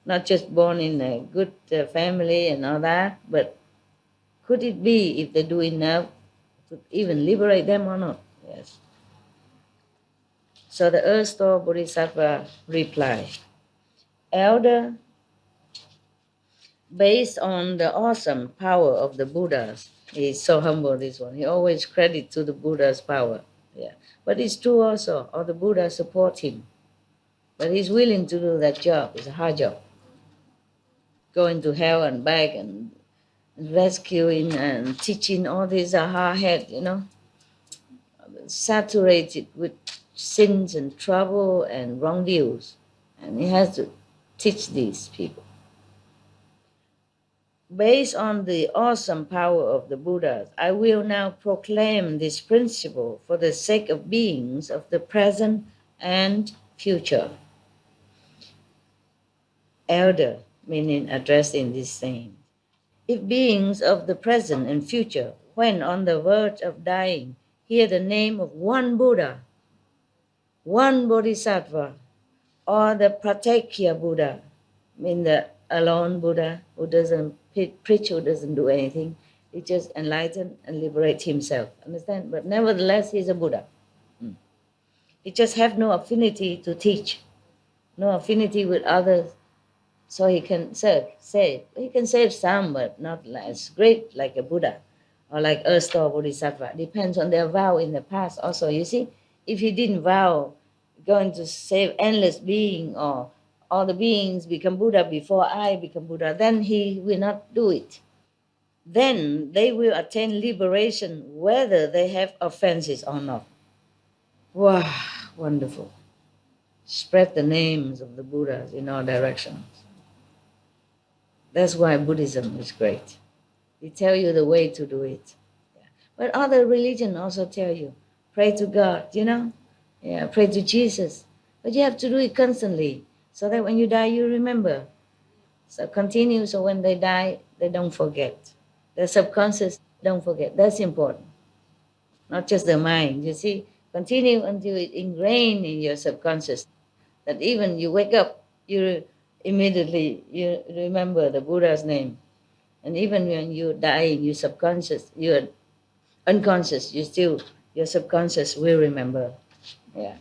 S2: Not just born in a good family and all that, but could it be if they do enough to even liberate them or not? Yes. So the Earth Store Bodhisattva replied, Elder, based on the awesome power of the Buddhas, he's so humble, this one. He always credit to the Buddha's power. Yeah. But it's true also, all the Buddhas support him. But he's willing to do that job. It's a hard job. Going to hell and back and rescuing and teaching, all these are hard head, saturated with sins and trouble and wrong views. And he has to teach these people. Based on the awesome power of the Buddhas, I will now proclaim this principle for the sake of beings of the present and future. Elder, meaning addressing this saying. If beings of the present and future, when on the verge of dying, hear the name of one Buddha, one Bodhisattva, or the Pratyekya Buddha, mean the alone Buddha who doesn't preach, who doesn't do anything, he just enlighten and liberate himself. Understand? But nevertheless, he's a Buddha. He just have no affinity to teach, no affinity with others, so he can save. He can save some, but not as great like a Buddha or like Earth Store Bodhisattva. Depends on their vow in the past also. You see, if he didn't vow going to save endless being or all the beings become Buddha before I become Buddha, then he will not do it. Then they will attain liberation whether they have offenses or not. Wow, wonderful. Spread the names of the Buddhas in all directions. That's why Buddhism is great. It tells you the way to do it. Yeah. But other religions also tell you, pray to God, you know? Yeah, pray to Jesus. But you have to do it constantly so that when you die, you remember. So continue so when they die, they don't forget. The subconscious don't forget. That's important. Not just the mind. You see, continue until it ingrained in your subconscious. That even you wake up, you immediately you remember the Buddha's name. And even when you die, you subconscious, you're unconscious, your subconscious will remember. Yeah.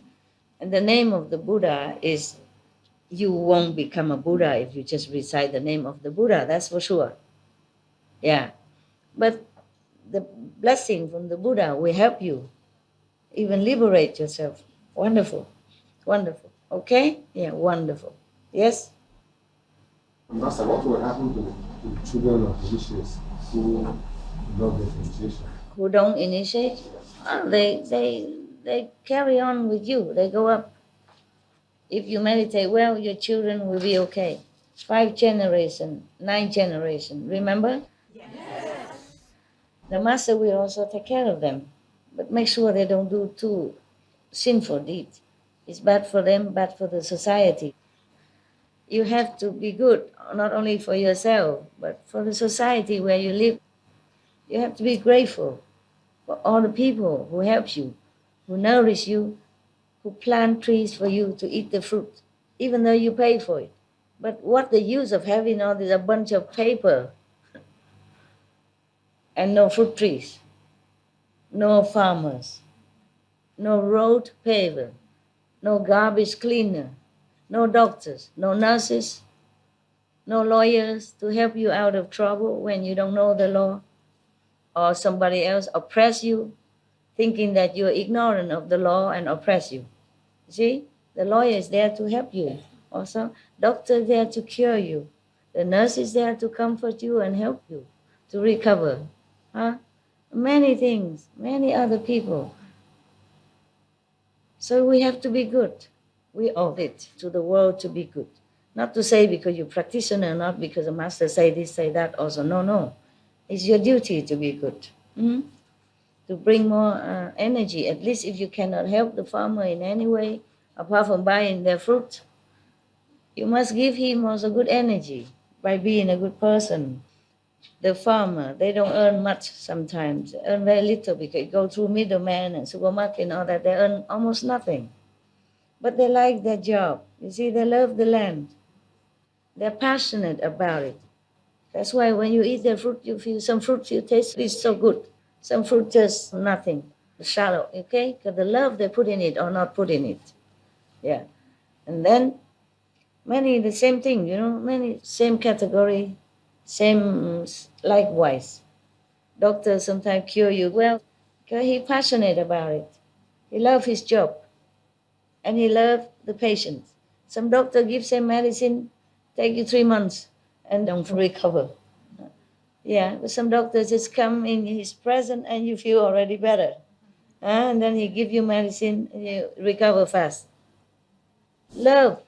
S2: And the name of the Buddha is, you won't become a Buddha if you just recite the name of the Buddha, that's for sure. Yeah. But the blessing from the Buddha will help you even liberate yourself. Wonderful. Wonderful. Okay? Yeah, wonderful. Yes?
S6: Master, what will happen to the children of initiates who don't get initiation?
S2: Who don't initiate? They carry on with you. They go up. If you meditate well, your children will be okay. 5 generations, 9 generations. Remember? Yes. The master will also take care of them. But make sure they don't do too sinful deeds. It's bad for them, bad for the society. You have to be good, not only for yourself, but for the society where you live. You have to be grateful for all the people who help you, who nourish you, who plant trees for you to eat the fruit, even though you pay for it. But what the use of having all this a bunch of paper and no fruit trees, no farmers, no road paver, no garbage cleaner, no doctors, no nurses, no lawyers to help you out of trouble when you don't know the law, or somebody else oppress you, thinking that you're ignorant of the law and oppress you. See, the lawyer is there to help you. Also, doctor is there to cure you. The nurse is there to comfort you and help you to recover. Huh? Many things, many other people. So we have to be good. We owe it to the world to be good. Not to say because you're a practitioner, not because the master say this, say that also. No. It's your duty to be good. To bring more energy. At least if you cannot help the farmer in any way, apart from buying their fruit, you must give him also good energy by being a good person. The farmer, they don't earn much sometimes. They earn very little because they go through middlemen and supermarket and all that. They earn almost nothing. But they like their job. You see, they love the land. They're passionate about it. That's why when you eat their fruit, you feel some fruit you taste is so good. Some fruit just nothing, shallow, okay? Because the love they put in it or not put in it. Yeah. And then many the same thing, you know, many same category, same likewise. Doctors sometimes cure you well because he's passionate about it. He loves his job and he loves the patient. Some doctor gives him medicine, take you 3 months and don't recover. Yeah, but some doctors just come in his presence and you feel already better. And then he give you medicine and you recover fast. Love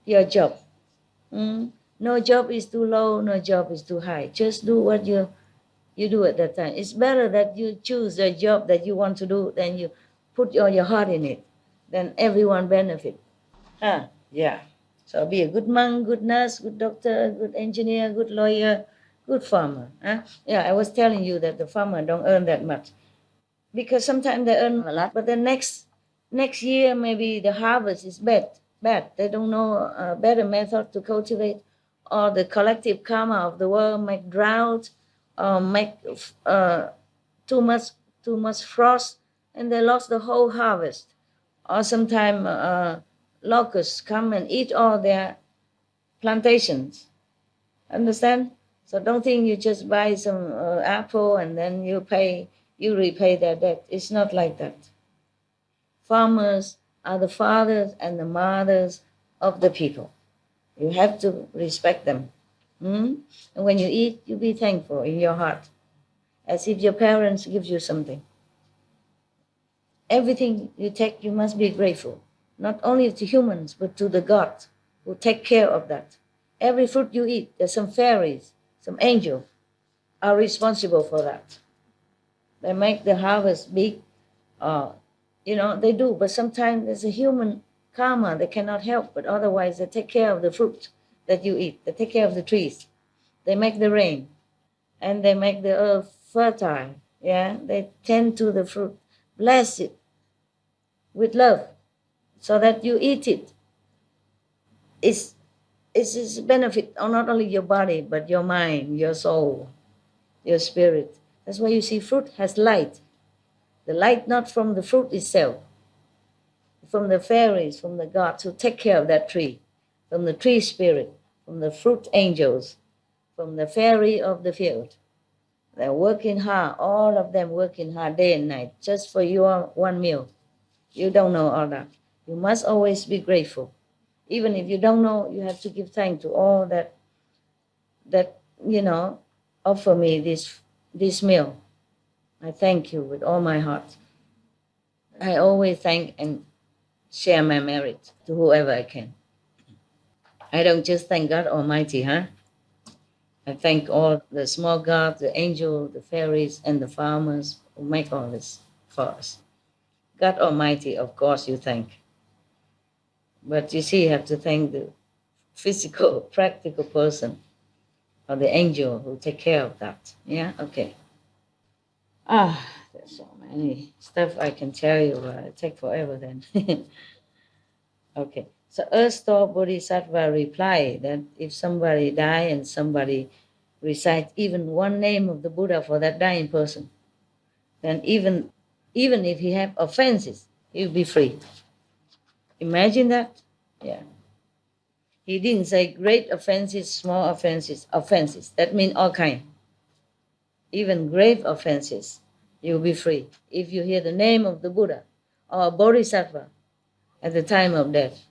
S2: your job. No job is too low, no job is too high. Just do what you do at that time. It's better that you choose the job that you want to do than you put all your heart in it. Then everyone benefit. Yeah. So be a good monk, good nurse, good doctor, good engineer, good lawyer, good farmer. Yeah, I was telling you that the farmer don't earn that much. Because sometimes they earn a lot, but the next year maybe the harvest is bad. They don't know a better method to cultivate, or the collective karma of the world make drought, or make too much frost, and they lost the whole harvest. Or sometimes locusts come and eat all their plantations. Understand? So don't think you just buy some apple and then you repay their debt. It's not like that. Farmers are the fathers and the mothers of the people. You have to respect them. And when you eat, you be thankful in your heart, as if your parents give you something. Everything you take, you must be grateful, not only to humans, but to the God who take care of that. Every fruit you eat, there's some fairies, some angels are responsible for that. They make the harvest big, they do, but sometimes there's a human karma they cannot help, but otherwise they take care of the fruit that you eat. They take care of the trees. They make the rain, and they make the earth fertile. Yeah, they tend to the fruit, bless it with love, so that you eat it. It's a benefit on not only your body, but your mind, your soul, your spirit. That's why you see fruit has light. The light not from the fruit itself, from the fairies, from the gods who take care of that tree, from the tree spirit, from the fruit angels, from the fairy of the field. They're working hard, all of them working hard day and night, just for your one meal. You don't know all that. You must always be grateful. Even if you don't know, you have to give thanks to all that offer me this meal. I thank you with all my heart. I always thank and share my merit to whoever I can. I don't just thank God Almighty, I thank all the small gods, the angels, the fairies, and the farmers who make all this for us. God Almighty, of course, you thank. But you see, you have to thank the physical, practical person or the angel who take care of that. Yeah? Okay. There's so many stuff I can tell you, but it take forever then. Okay. So Earth Store Bodhisattva replied that if somebody die and somebody recite even one name of the Buddha for that dying person, then even if he have offenses, he'll be free. Imagine that? Yeah. He didn't say great offenses, small offenses, offenses. That means all kind. Even grave offenses, you'll be free if you hear the name of the Buddha or Bodhisattva at the time of death.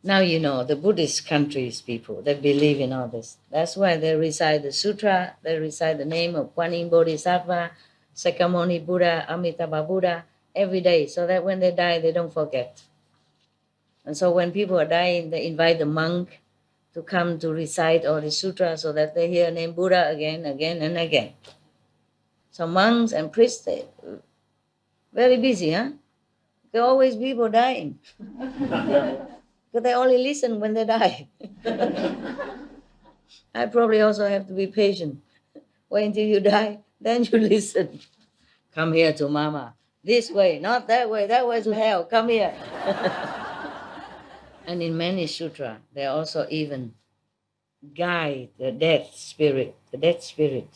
S2: Now you know the Buddhist countries, people that believe in all this. That's why they recite the sutra, they recite the name of Kuan Yin Bodhisattva, Sakyamuni Buddha, Amitabha Buddha every day, so that when they die, they don't forget. And so when people are dying, they invite the monk to come to recite all the sutra so that they hear the name Buddha again, and again. So monks and priests, they very busy, There are always people dying. Because they only listen when they die. I probably also have to be patient. Wait until you die, then you listen. Come here to Mama. This way, not that way to hell. Come here. And in many sutras, they also even guide the death spirit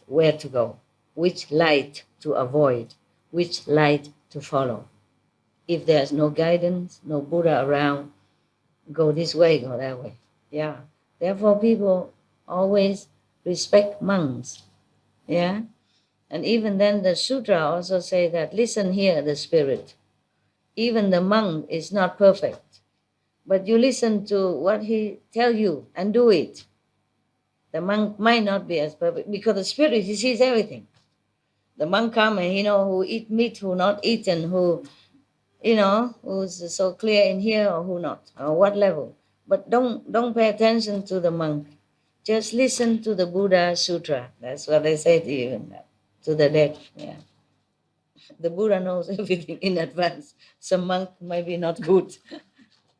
S2: where to go, which light to avoid, which light to follow. If there's no guidance, no Buddha around, go this way, go that way. Yeah. Therefore, people always respect monks. Yeah. And even then, the sutra also say that, listen here, the spirit. Even the monk is not perfect, but you listen to what he tell you and do it. The monk might not be as perfect because the spirit, he sees everything. The monk come and he know who eat meat, who not eat, and who, who's so clear in here or who not, or what level. But don't pay attention to the monk. Just listen to the Buddha Sutra. That's what they say to you, to the dead. Yeah. The Buddha knows everything in advance. Some monk might be not good,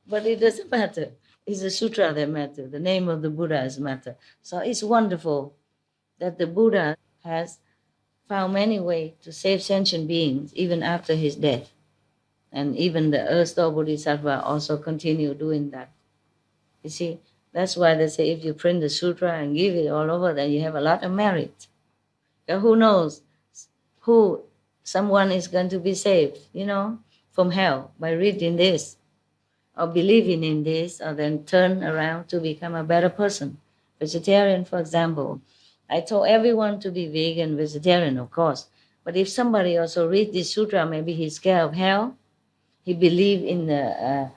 S2: but it doesn't matter. It's the sutra that matters. The name of the Buddha is matter. So it's wonderful that the Buddha has found many ways to save sentient beings even after his death. And even the Earth Store Bodhisattva also continue doing that. You see, that's why they say if you print the sutra and give it all over, then you have a lot of merit. But who knows who someone is going to be saved, from hell by reading this or believing in this, or then turn around to become a better person. Vegetarian, for example, I told everyone to be vegan, vegetarian, of course. But if somebody also read this sutra, maybe he's scared of hell, he believe in the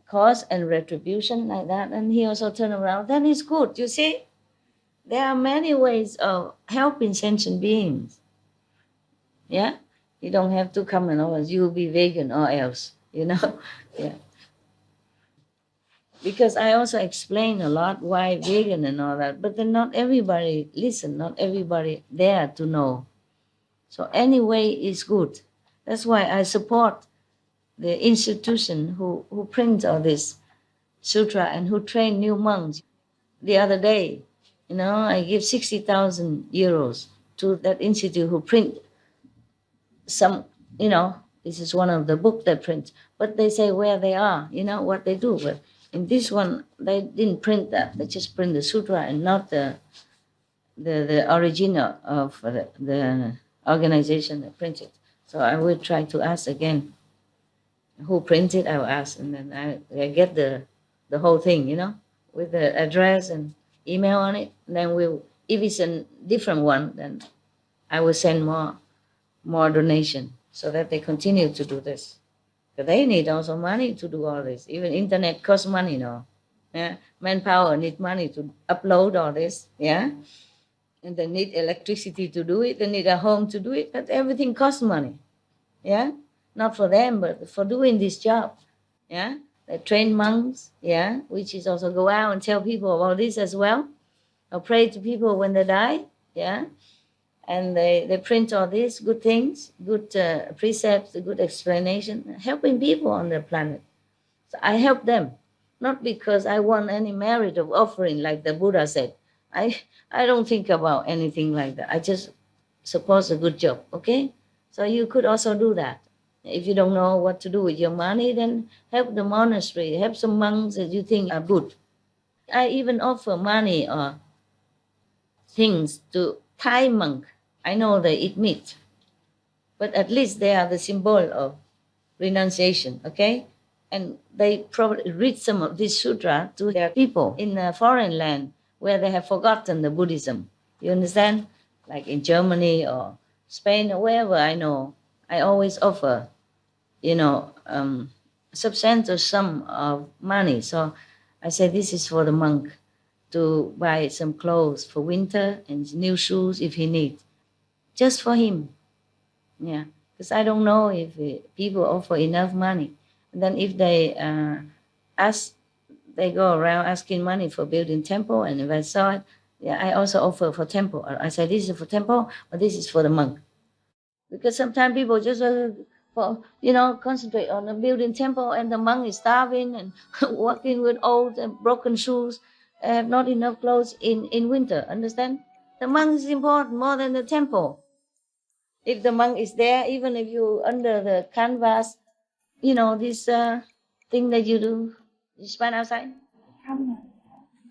S2: cause and retribution like that, and he also turn around, then it's good. You see, there are many ways of helping sentient beings. Yeah, you don't have to come and always you be vegan or else, you know. Yeah, because I also explain a lot why vegan and all that, but then not everybody listen, not everybody there to know. So anyway is good. That's why I support the institution who prints all this sutra and who train new monks. The other day, you know, I give 60,000 euros to that institute who print some, you know, this is one of the book they print, but they say where they are, you know, what they do. But in this one, they didn't print that. They just print the sutra and not the original of the organization that printed. So I will try to ask again who printed. I will ask, and then I get the whole thing, you know, with the address and email on it. And then we'll, if it's a different one, then I will send more donation so that they continue to do this. But they need also money to do all this. Even internet costs money, no? Yeah, manpower need money to upload all this. Yeah. And they need electricity to do it. They need a home to do it. But everything costs money. Yeah, not for them, but for doing this job. Yeah, they train monks. Yeah, which is also go out and tell people about this as well, or pray to people when they die. Yeah, and they print all these good things, good precepts, good explanation, helping people on the planet. So I help them, not because I want any merit of offering, like the Buddha said. I don't think about anything like that. I just suppose a good job, okay? So you could also do that. If you don't know what to do with your money, then help the monastery, help some monks that you think are good. I even offer money or things to Thai monk. I know they eat meat, but at least they are the symbol of renunciation, okay? And they probably read some of this sutra to their people in a foreign land where they have forgotten the Buddhism. You understand? Like in Germany or Spain or wherever I know, I always offer, you know, substantial sum of money. So I say this is for the monk to buy some clothes for winter and new shoes if he needs, just for him. Yeah, because I don't know if people offer enough money. And then if they they go around asking money for building temple, and if I saw it, yeah, I also offer for temple. I say this is for temple, but this is for the monk. Because sometimes people just concentrate on the building temple, and the monk is starving and walking with old and broken shoes, have not enough clothes in winter. Understand? The monk is important more than the temple. If the monk is there, even if you under the canvas, you know, this thing that you do, you spend outside?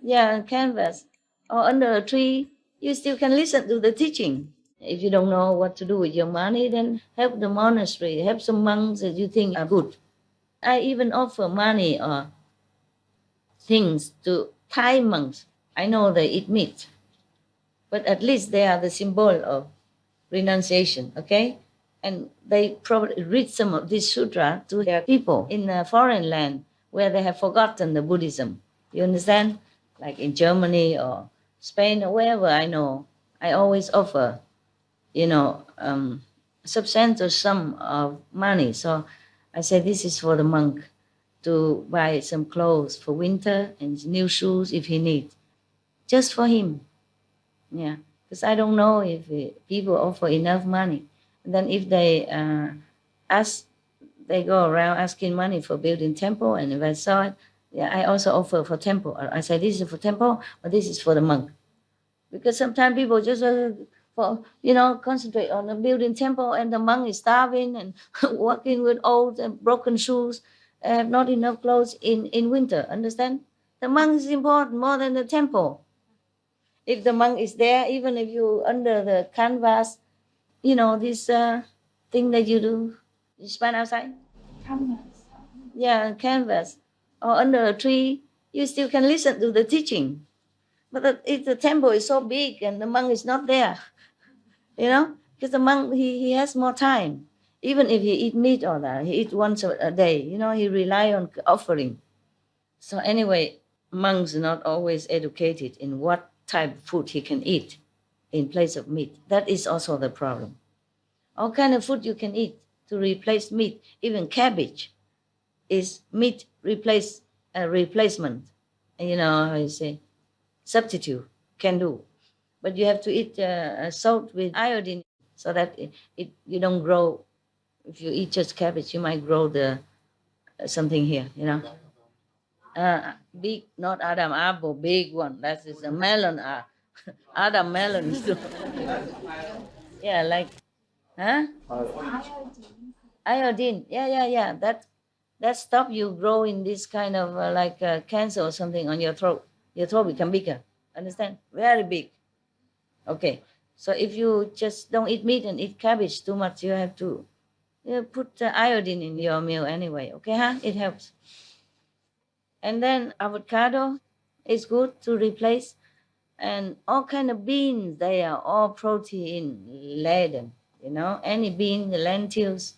S2: Yeah, canvas. Or under a tree, you still can listen to the teaching. If you don't know what to do with your money, then help the monastery, help some monks that you think are good. I even offer money or things to Thai monks. I know they eat meat, but at least they are the symbol of renunciation, okay? And they probably read some of this sutra to their people in a foreign land where they have forgotten the Buddhism. You understand? Like in Germany or Spain or wherever I know, I always offer, you know, substantial sum of money. So I say this is for the monk to buy some clothes for winter and new shoes if he needs, just for him. Yeah, because I don't know if people offer enough money. And then if they they go around asking money for building temple, and if I saw it, yeah, I also offer for temple. I say this is for temple, but this is for the monk. Because sometimes people just concentrate on the building temple, and the monk is starving and walking with old and broken shoes, have not enough clothes in winter. Understand? The monk is important more than the temple. If the monk is there, even if you under the canvas, you know, this thing that you do, you spend outside? Canvas. Yeah, canvas. Or under a tree, you still can listen to the teaching. But if the temple is so big and the monk is not there, because the monk, he has more time. Even if he eat meat or that, he eat once a day, he rely on offering. So anyway, monks are not always educated in what type of food he can eat in place of meat. That is also the problem. All kind of food you can eat to replace meat. Even cabbage is meat replacement. How you say, substitute can do. But you have to eat salt with iodine so that you don't grow. If you eat just cabbage, you might grow something here, Big, not Adam apple, big one. That is a melon. Adam melon. Yeah, like, huh? Iodine. Yeah. That stop you grow in this kind of cancer or something on your throat. Your throat become bigger. Understand? Very big. Okay. So if you just don't eat meat and eat cabbage too much, you have to put iodine in your meal anyway. Okay, huh? It helps. And then avocado is good to replace. And all kind of beans, they are all protein laden. Any bean, the lentils,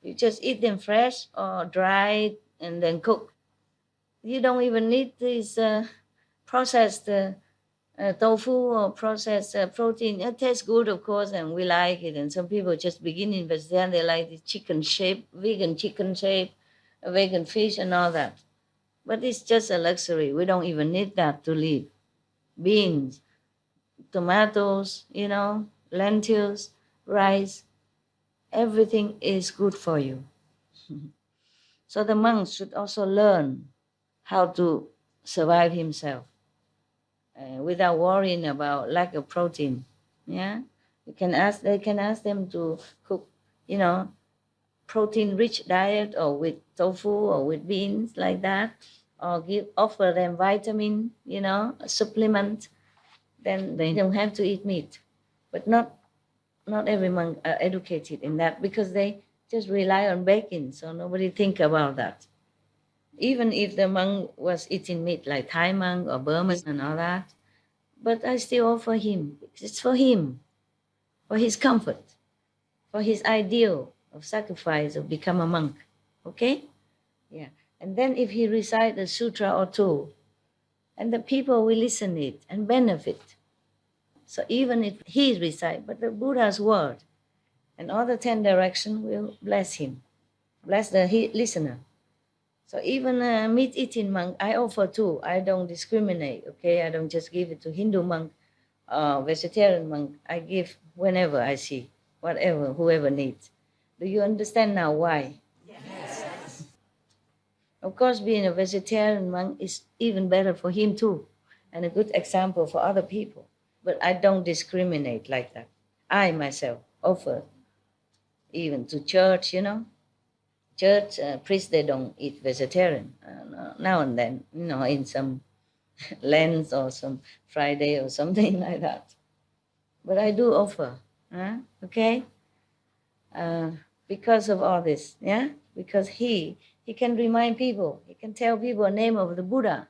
S2: you just eat them fresh or dried and then cook. You don't even need this processed tofu or processed protein. It tastes good, of course, and we like it. And some people just beginning vegetarian, they like the chicken shape, vegan chicken shape, vegan fish and all that. But it's just a luxury. We don't even need that to live. Beans, tomatoes, lentils, rice, everything is good for you. So the monk should also learn how to survive himself without worrying about lack of protein. Yeah, they can ask them to cook, protein-rich diet or with tofu or with beans like that, or offer them vitamin, a supplement. Then they don't have to eat meat. But not every monk are educated in that because they just rely on baking, so nobody think about that. Even if the monk was eating meat like Thai monk or Burman and all that, but I still offer him. It's for him, for his comfort, for his ideal of sacrifice, of become a monk. Okay? Yeah. And then if he recite a sutra or two, and the people will listen it and benefit. So even if he recite, but the Buddha's word and all the 10 directions will bless him, bless the listener. So even a meat-eating monk, I offer too. I don't discriminate, okay? I don't just give it to Hindu monk or vegetarian monk. I give whenever I see, whatever, whoever needs. Do you understand now why? Yes. Of course, being a vegetarian monk is even better for him too, and a good example for other people. But I don't discriminate like that. I myself offer even to church, Church priests, they don't eat vegetarian. Now and then, in some Lent or some Friday or something like that. But I do offer, okay? Because of all this, yeah? Because he can remind people, he can tell people the name of the Buddha.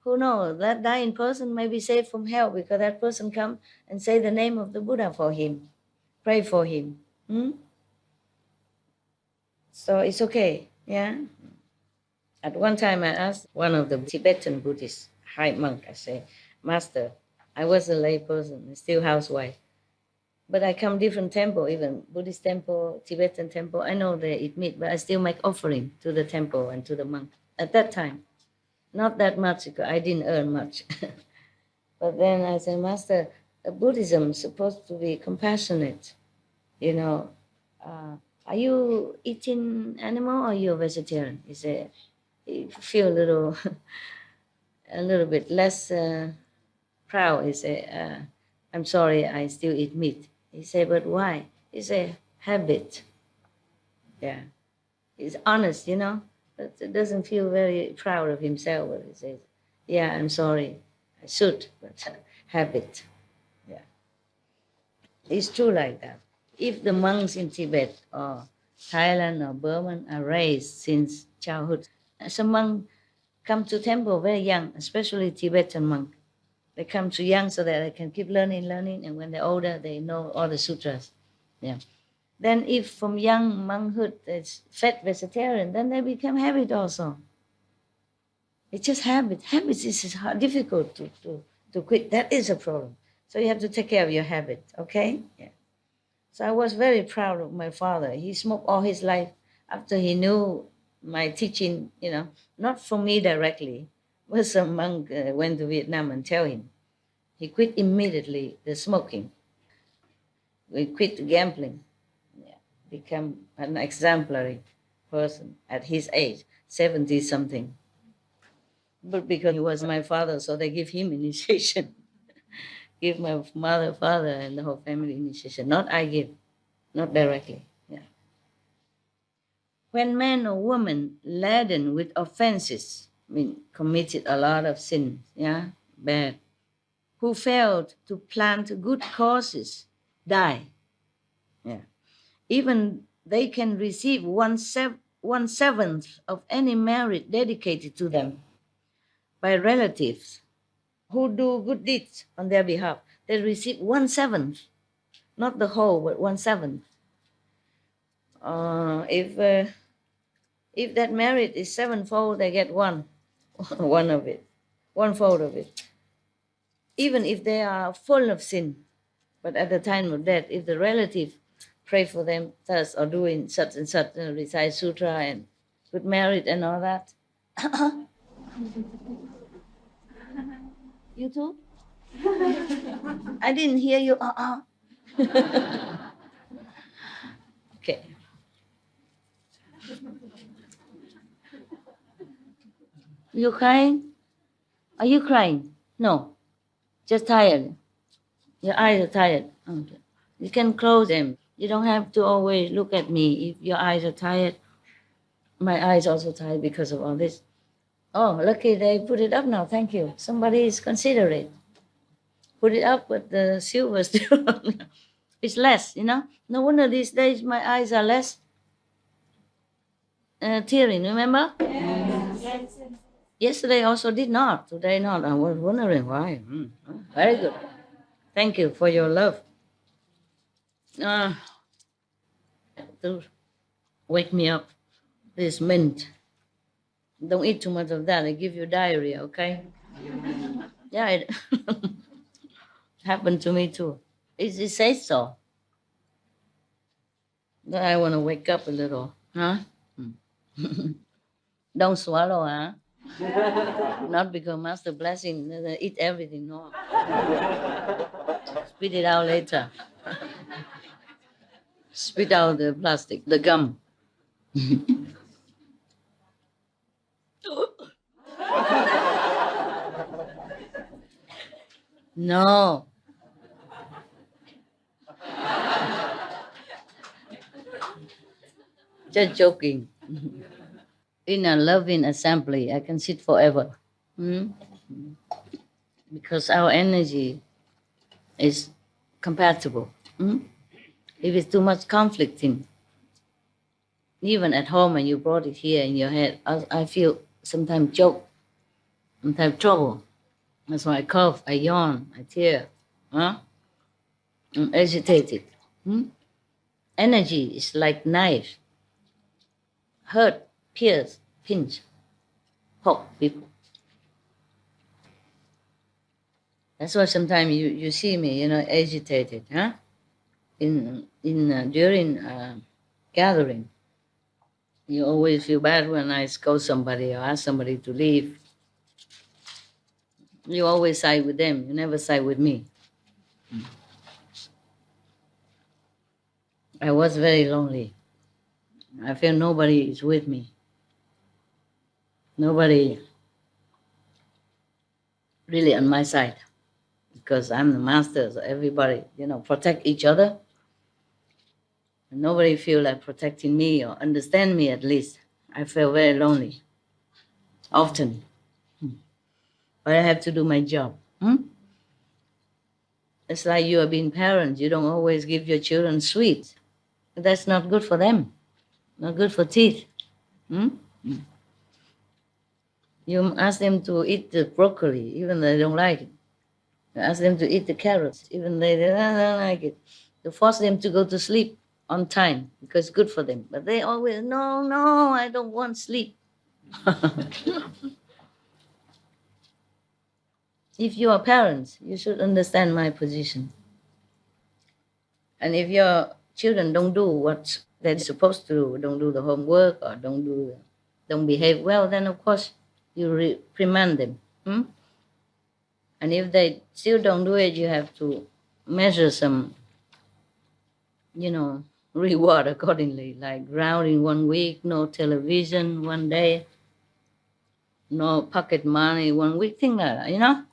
S2: Who knows, that dying person may be saved from hell because that person come and say the name of the Buddha for him, pray for him. So it's okay, yeah? At one time I asked one of the Tibetan Buddhist high monk, I say, Master, I was a lay person, still housewife, but I come different temple, even Buddhist temple, Tibetan temple, I know they eat meat, but I still make offering to the temple and to the monk at that time. Not that much, because I didn't earn much. But then I said, Master, Buddhism is supposed to be compassionate, are you eating animal or you're vegetarian? He said, you feel a little bit less proud. He said, I'm sorry, I still eat meat. He said, but why? He said, habit. Yeah. He's honest, but he doesn't feel very proud of himself. But he says, yeah, I'm sorry, I should, but habit. Yeah. It's true like that. If the monks in Tibet or Thailand or Burma are raised since childhood, some monk come to temple very young, especially Tibetan monk. They come too young so that they can keep learning, and when they're older, they know all the sutras. Yeah. Then if from young monkhood it's fed vegetarian, then they become habit also. It's just habit. Habits is difficult to quit. That is a problem. So you have to take care of your habit, okay? Yeah. So I was very proud of my father. He smoked all his life after he knew my teaching, not from me directly, but some monk went to Vietnam and tell him. He quit immediately the smoking. We quit gambling. Yeah. Become an exemplary person at his age, 70-something. But because he was my father, so they give him initiation. Give my father, and the whole family initiation. Not I give, not directly. Yeah. When man or woman laden with offenses, committed a lot of sins, bad, who failed to plant good causes, die. Yeah. Even they can receive 1/7 of any merit dedicated to them by relatives who do good deeds on their behalf. They receive 1/7, not the whole, but 1/7. If that merit is 7-fold, they get one of it, 1/4 of it. Even if they are full of sin, but at the time of death, if the relative pray for them thus or doing such and such, recite sutra and good merit and all that. You too? I didn't hear you. Okay. You crying? Are you crying? No. Just tired. Your eyes are tired. Okay. You can close them. You don't have to always look at me. If your eyes are tired, my eyes also tired because of all this. Oh, lucky they put it up now. Thank you. Somebody is considerate. Put it up, but the silver still it's less, No wonder these days my eyes are less tearing, remember? Yes. Yesterday also did not. Today not. I was wondering why. Very good. Thank you for your love. To wake me up. This mint. Don't eat too much of that. It give you diarrhea, okay? Yeah, it happened to me too. It says so. But I want to wake up a little, huh? Don't swallow, huh? Not because Master blessing, eat everything, no. Spit it out later. Spit out the plastic, the gum. No. Just joking. In a loving assembly, I can sit forever. Because our energy is compatible. If it's too much conflicting, even at home when you brought it here in your head, I feel sometimes choke, sometimes trouble. That's why I cough, I yawn, I tear. I'm agitated. Energy is like knife. Hurt, pierce, pinch, poke people. That's why sometimes you see me, agitated, huh? During gathering, you always feel bad when I scold somebody or ask somebody to leave. You always side with them. You never side with me. I was very lonely. I feel nobody is with me. Nobody really on my side. Because I'm the master, so everybody, protect each other. And nobody feel like protecting me or understand me at least. I feel very lonely. Often. But I have to do my job. It's like you are being parents. You don't always give your children sweets. That's not good for them. Not good for teeth. You ask them to eat the broccoli, even though they don't like it. You ask them to eat the carrots, even they don't like it. To force them to go to sleep on time because it's good for them. But they always, no, I don't want sleep. If you are parents, you should understand my position. And if your children don't do what they're supposed to do, don't do the homework or don't behave well, then of course you reprimand them. And if they still don't do it, you have to measure some, reward accordingly, like grounding 1 week, no television 1 day, no pocket money 1 week, thing like that,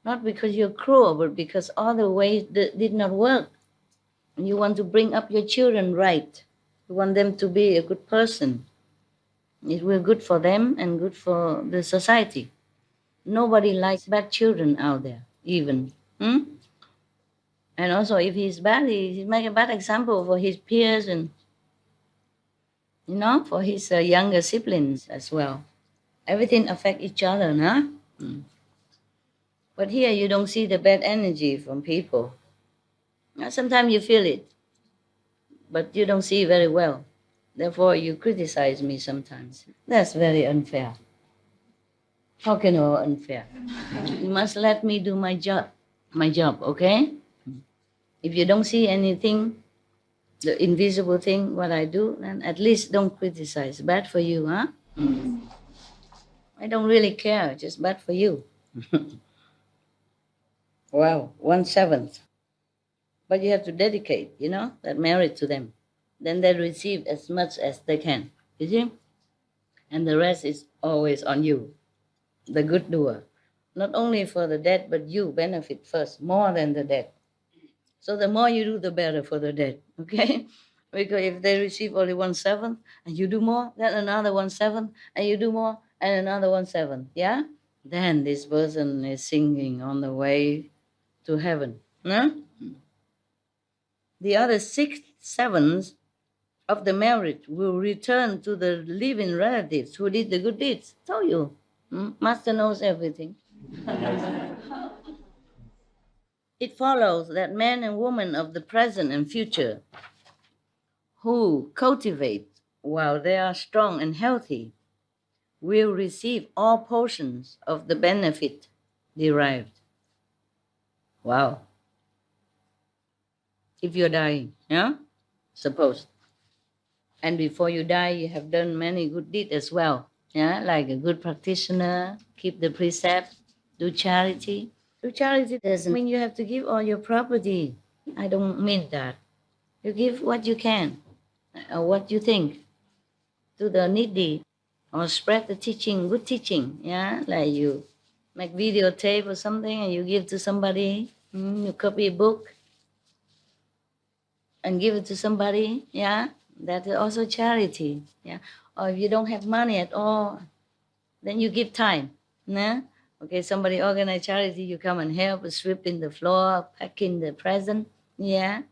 S2: Not because you're cruel, but because other ways did not work. And you want to bring up your children right. You want them to be a good person. It will be good for them and good for the society. Nobody likes bad children out there, even. And also, if he's bad, he make a bad example for his peers and, for his younger siblings as well. Everything affects each other, huh? But here you don't see the bad energy from people. Sometimes you feel it, but you don't see it very well. Therefore, you criticize me sometimes. That's very unfair. How can you unfair? You must let me do my job, okay? If you don't see anything, the invisible thing, what I do, then at least don't criticize. Bad for you, huh? I don't really care, just bad for you. Wow, 1/7. But you have to dedicate, that merit to them. Then they receive as much as they can, you see? And the rest is always on you, the good doer. Not only for the dead, but you benefit first, more than the dead. So the more you do, the better for the dead, okay? Because if they receive only 1/7, and you do more, then another 1/7, and you do more, and another 1/7, yeah? Then this person is singing on the way to heaven, no? The other 6/7 of the merit will return to the living relatives who did the good deeds. Told you, Master knows everything. It follows that men and women of the present and future who cultivate while they are strong and healthy will receive all portions of the benefit derived. Wow. If you're dying, yeah? Suppose. And before you die, you have done many good deeds as well, yeah? Like a good practitioner, keep the precept, do charity. Do charity doesn't mean you have to give all your property. I don't mean that. You give what you can, or what you think, to the needy, or spread the teaching, good teaching, yeah? Like you make videotape or something and you give to somebody, you copy a book and give it to somebody, yeah? That is also charity, yeah? Or if you don't have money at all, then you give time, yeah? Okay, somebody organize charity, you come and help, sweeping the floor, packing the present, yeah?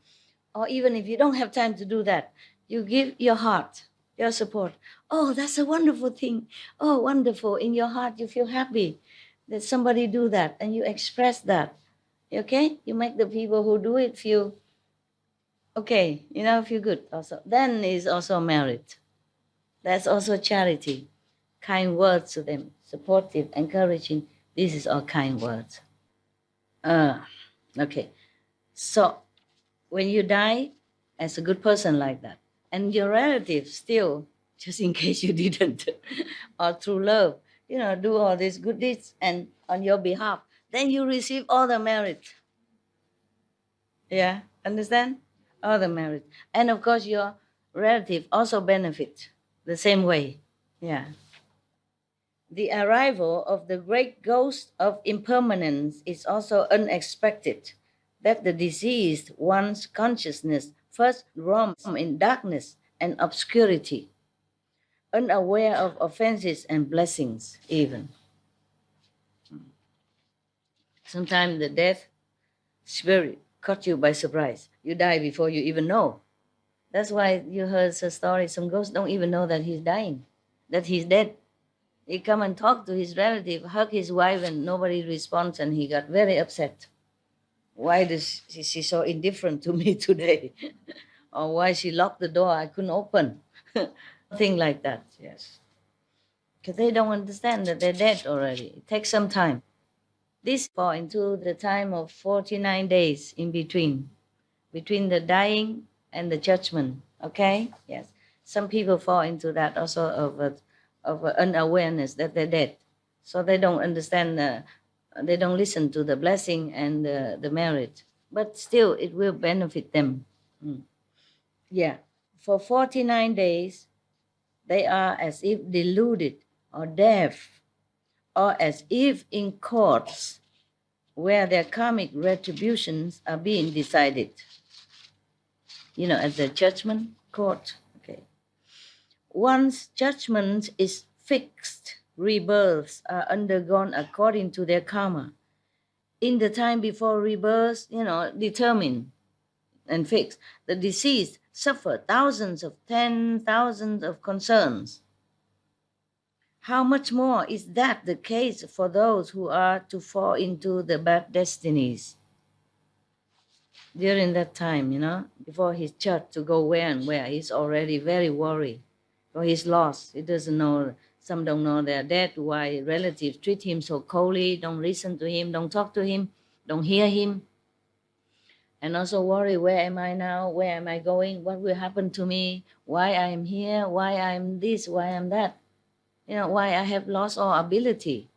S2: Or even if you don't have time to do that, you give your heart, your support. Oh, that's a wonderful thing. Oh, wonderful. In your heart, you feel happy that somebody do that, and you express that, okay? You make the people who do it feel okay, feel good also. Then is also merit. That's also charity. Kind words to them, supportive, encouraging. This is all kind words. Okay. So when you die as a good person like that, and your relatives still, just in case you didn't, or through love, do all these good deeds and on your behalf, then you receive all the merit. Yeah, understand? All the merit. And of course, your relative also benefit the same way. Yeah. The arrival of the great ghost of impermanence is also unexpected, that the deceased one's consciousness first roams in darkness and obscurity, unaware of offenses and blessings even. Sometimes the death spirit caught you by surprise. You die before you even know. That's why you heard a story, some ghosts don't even know that he's dying, that he's dead. He come and talk to his relative, hug his wife, and nobody responds, and he got very upset. why does she so indifferent to me today? Or why she locked the door, I couldn't open. Thing like that, yes. Because they don't understand that they're dead already. It takes some time. This fall into the time of 49 days in between the dying and the judgment, okay? Yes. Some people fall into that also of unawareness that they're dead. So they don't understand, they don't listen to the blessing and the merit. But still, it will benefit them. Yeah. For 49 days, they are as if deluded or deaf, or as if in courts where their karmic retributions are being decided. You know, at the judgment court. Okay. Once judgment is fixed, rebirths are undergone according to their karma. In the time before rebirth, determined and fixed, the deceased suffer thousands of 10,000s of concerns. How much more is that the case for those who are to fall into the bad destinies? During that time, before he's judged to go where and where, he's already very worried. Or he's lost. He doesn't know, some don't know they're dead, why relatives treat him so coldly, don't listen to him, don't talk to him, don't hear him. And also worry, where am I now? Where am I going? What will happen to me? Why I am here? Why I'm this? Why I'm that? Why I have lost all ability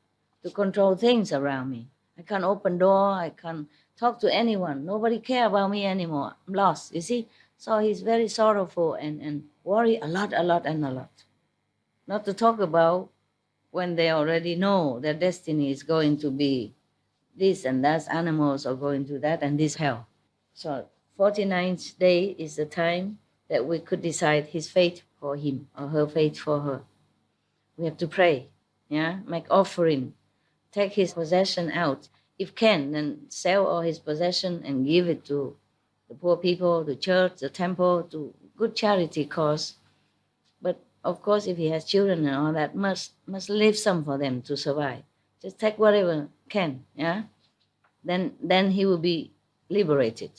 S2: to control things around me. I can't open door. I can't talk to anyone. Nobody care about me anymore. I'm lost, you see? So he's very sorrowful and worry a lot. Not to talk about when they already know their destiny is going to be this and that, animals are going to that and this hell. So 49th day is the time that we could decide his fate for him or her fate for her. We have to pray, make offering, take his possession out. If can, then sell all his possession and give it to the poor people, the church, the temple, to good charity cause. But of course, if he has children and all that, must leave some for them to survive. Just take whatever can, Then he will be liberated.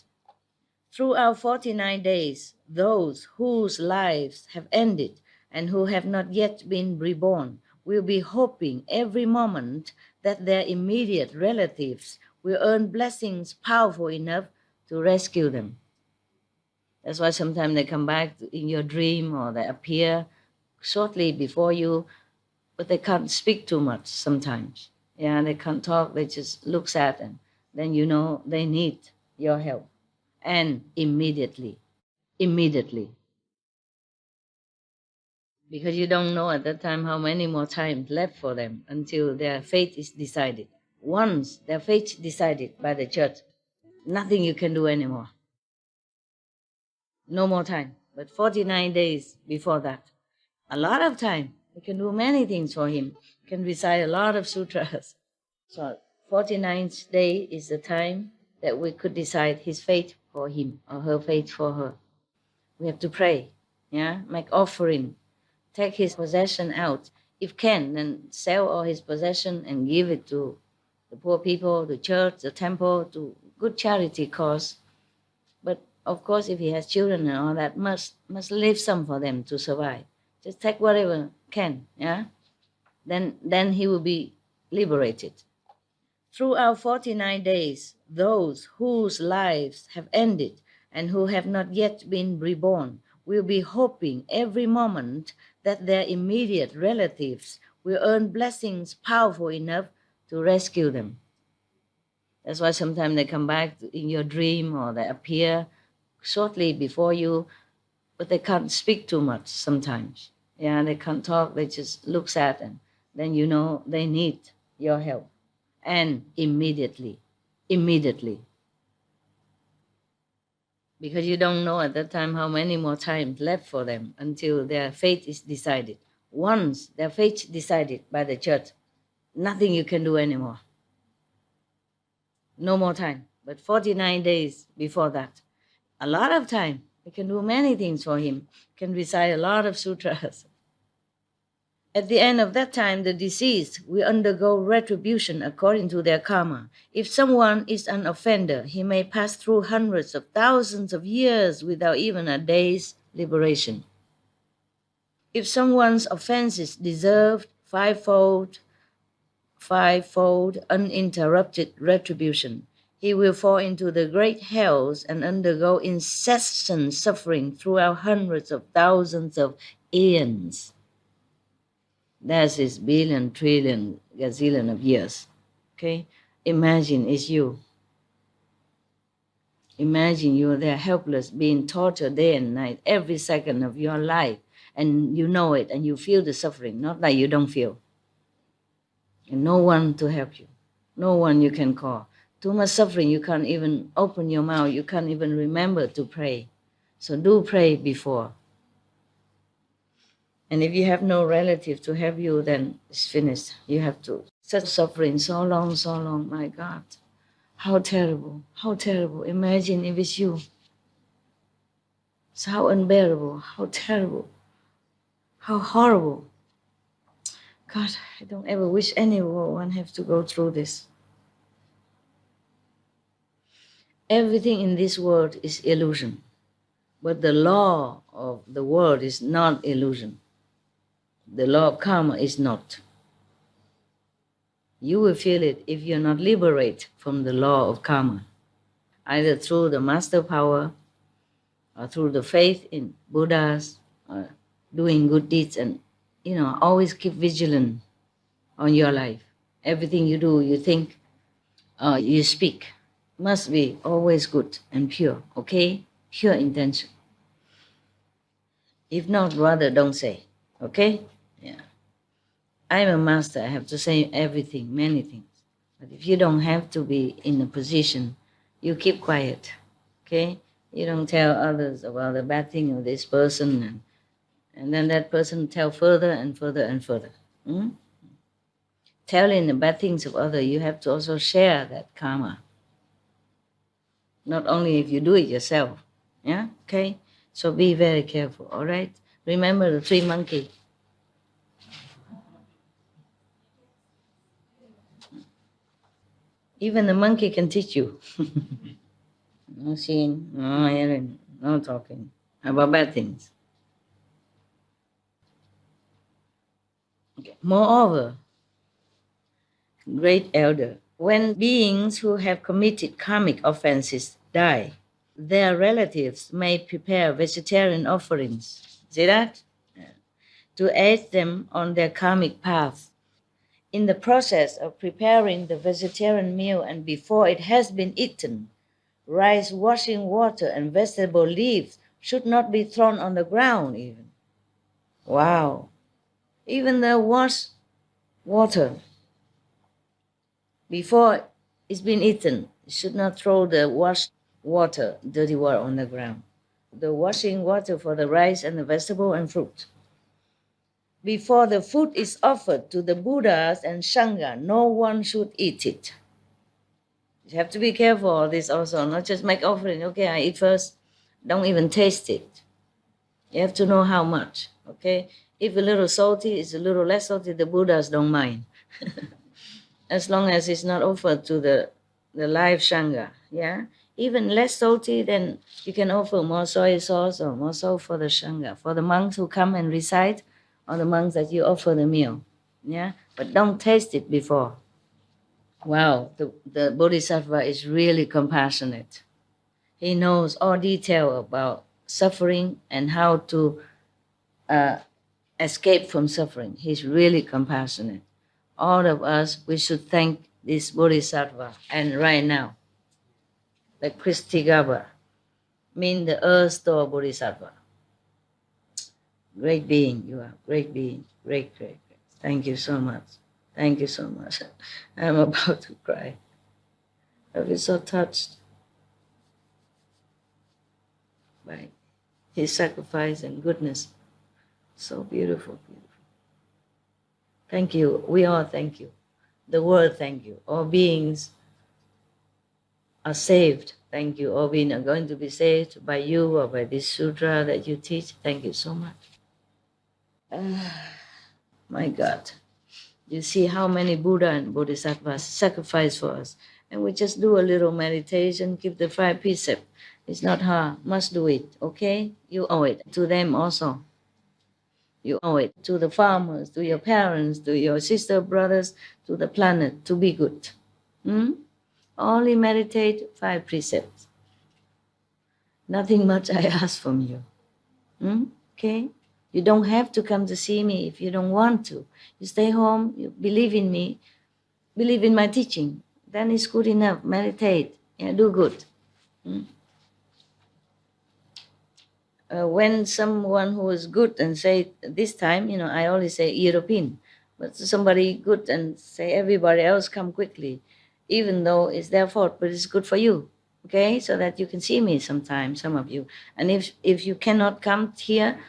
S2: Throughout 49 days, those whose lives have ended and who have not yet been reborn will be hoping every moment that their immediate relatives will earn blessings powerful enough to rescue them. That's why sometimes they come back in your dream or they appear shortly before you, but they can't speak too much sometimes. They can't talk, they just look sad, and then they need your help. And immediately. Because you don't know at that time how many more times left for them until their fate is decided. Once their fate decided by the church, nothing you can do anymore. No more time. But 49 days before that, a lot of time. You can do many things for him. You can recite a lot of sutras. So 49th day is the time that we could decide his fate for him or her fate for her. We have to pray, make offering, take his possession out. If can, then sell all his possession and give it to the poor people, the church, the temple, to good charity cause. But of course, if he has children and all that, must leave some for them to survive. Just take whatever can, Then he will be liberated. Throughout 49 days, those whose lives have ended and who have not yet been reborn will be hoping every moment that their immediate relatives will earn blessings powerful enough to rescue them. That's why sometimes they come back in your dream or they appear shortly before you, but they can't speak too much sometimes. They can't talk, they just look sad, and then they need your help. And immediately. Because you don't know at that time how many more times left for them until their fate is decided. Once their fate decided by the church, nothing you can do anymore. No more time. But 49 days before that, a lot of time. You can do many things for him. You can recite a lot of sutras. At the end of that time, the deceased will undergo retribution according to their karma. If someone is an offender, he may pass through hundreds of thousands of years without even a day's liberation. If someone's offenses deserved fivefold uninterrupted retribution, he will fall into the great hells and undergo incessant suffering throughout hundreds of thousands of aeons. That is billion, trillion, gazillion of years. Okay? Imagine it's you. Imagine you're there helpless, being tortured day and night, every second of your life. And you know it, and you feel the suffering, not like you don't feel. And no one to help you. No one you can call. Too much suffering, you can't even open your mouth. You can't even remember to pray. So do pray before. And if you have no relative to help you, then it's finished. You have to. Such suffering, so long, my God. How terrible, how terrible. Imagine if it's you. It's how unbearable, how terrible, how horrible. God, I don't ever wish anyone have to go through this. Everything in this world is illusion, but the law of the world is not illusion. The law of karma is not. You will feel it if you're not liberated from the law of karma, either through the master power or through the faith in Buddhas or doing good deeds, and always keep vigilant on your life. Everything you do, you think, you speak must be always good and pure, okay? Pure intention. If not, rather don't say, okay? Yeah. I'm a master, I have to say everything, many things. But if you don't have to be in a position, you keep quiet, okay? You don't tell others about the bad thing of this person, and then that person tell further and further and further. Telling the bad things of others, you have to also share that karma. Not only if you do it yourself, yeah, okay? So be very careful, all right? Remember the three monkeys. Even the monkey can teach you. No seeing, no hearing, no talking about bad things. Okay. Moreover, great elder, when beings who have committed karmic offenses die, their relatives may prepare vegetarian offerings. See that? To aid them on their karmic path. In the process of preparing the vegetarian meal and before it has been eaten, rice, washing water, and vegetable leaves should not be thrown on the ground even. Wow. Even the wash water, before it's been eaten, you should not throw the washed water, dirty water, on the ground. The washing water for the rice and the vegetable and fruit. Before the food is offered to the Buddhas and Sangha, no one should eat it. You have to be careful of this also, not just make offering, okay, I eat first, don't even taste it. You have to know how much, okay? If a little salty, it's a little less salty, the Buddhas don't mind. As long as it's not offered to the live Sangha, yeah? Even less salty, then you can offer more soy sauce or more salt for the Sangha, for the monks who come and recite, or the monks that you offer the meal, yeah? But don't taste it before. Wow, the Bodhisattva is really compassionate. He knows all detail about suffering and how to escape from suffering. He's really compassionate. All of us, we should thank this Bodhisattva. And right now, the Kristigaba means the Earth Store Bodhisattva. Great being you are, great being, great. Thank you so much. Thank you so much. I'm about to cry. I feel so touched by his sacrifice and goodness. So beautiful, beautiful. Thank you. We all thank you. The world thank you. All beings are saved. Thank you. All beings are going to be saved by you or by this sutra that you teach. Thank you so much. My God. You see how many Buddha and Bodhisattvas sacrifice for us. And we just do a little meditation, keep the 5 precepts. It's not hard. Must do it, okay? You owe it to them also. You owe it to the farmers, to your parents, to your sister, brothers, to the planet, to be good. Only meditate 5 precepts. Nothing much I ask from you. Okay? You don't have to come to see me if you don't want to. You stay home, you believe in me, believe in my teaching. Then it's good enough. Meditate. Yeah, do good. When someone who is good and say, this time, I always say European, but somebody good and say everybody else come quickly, even though it's their fault, but it's good for you, okay? So that you can see me sometime, some of you. And if you cannot come here,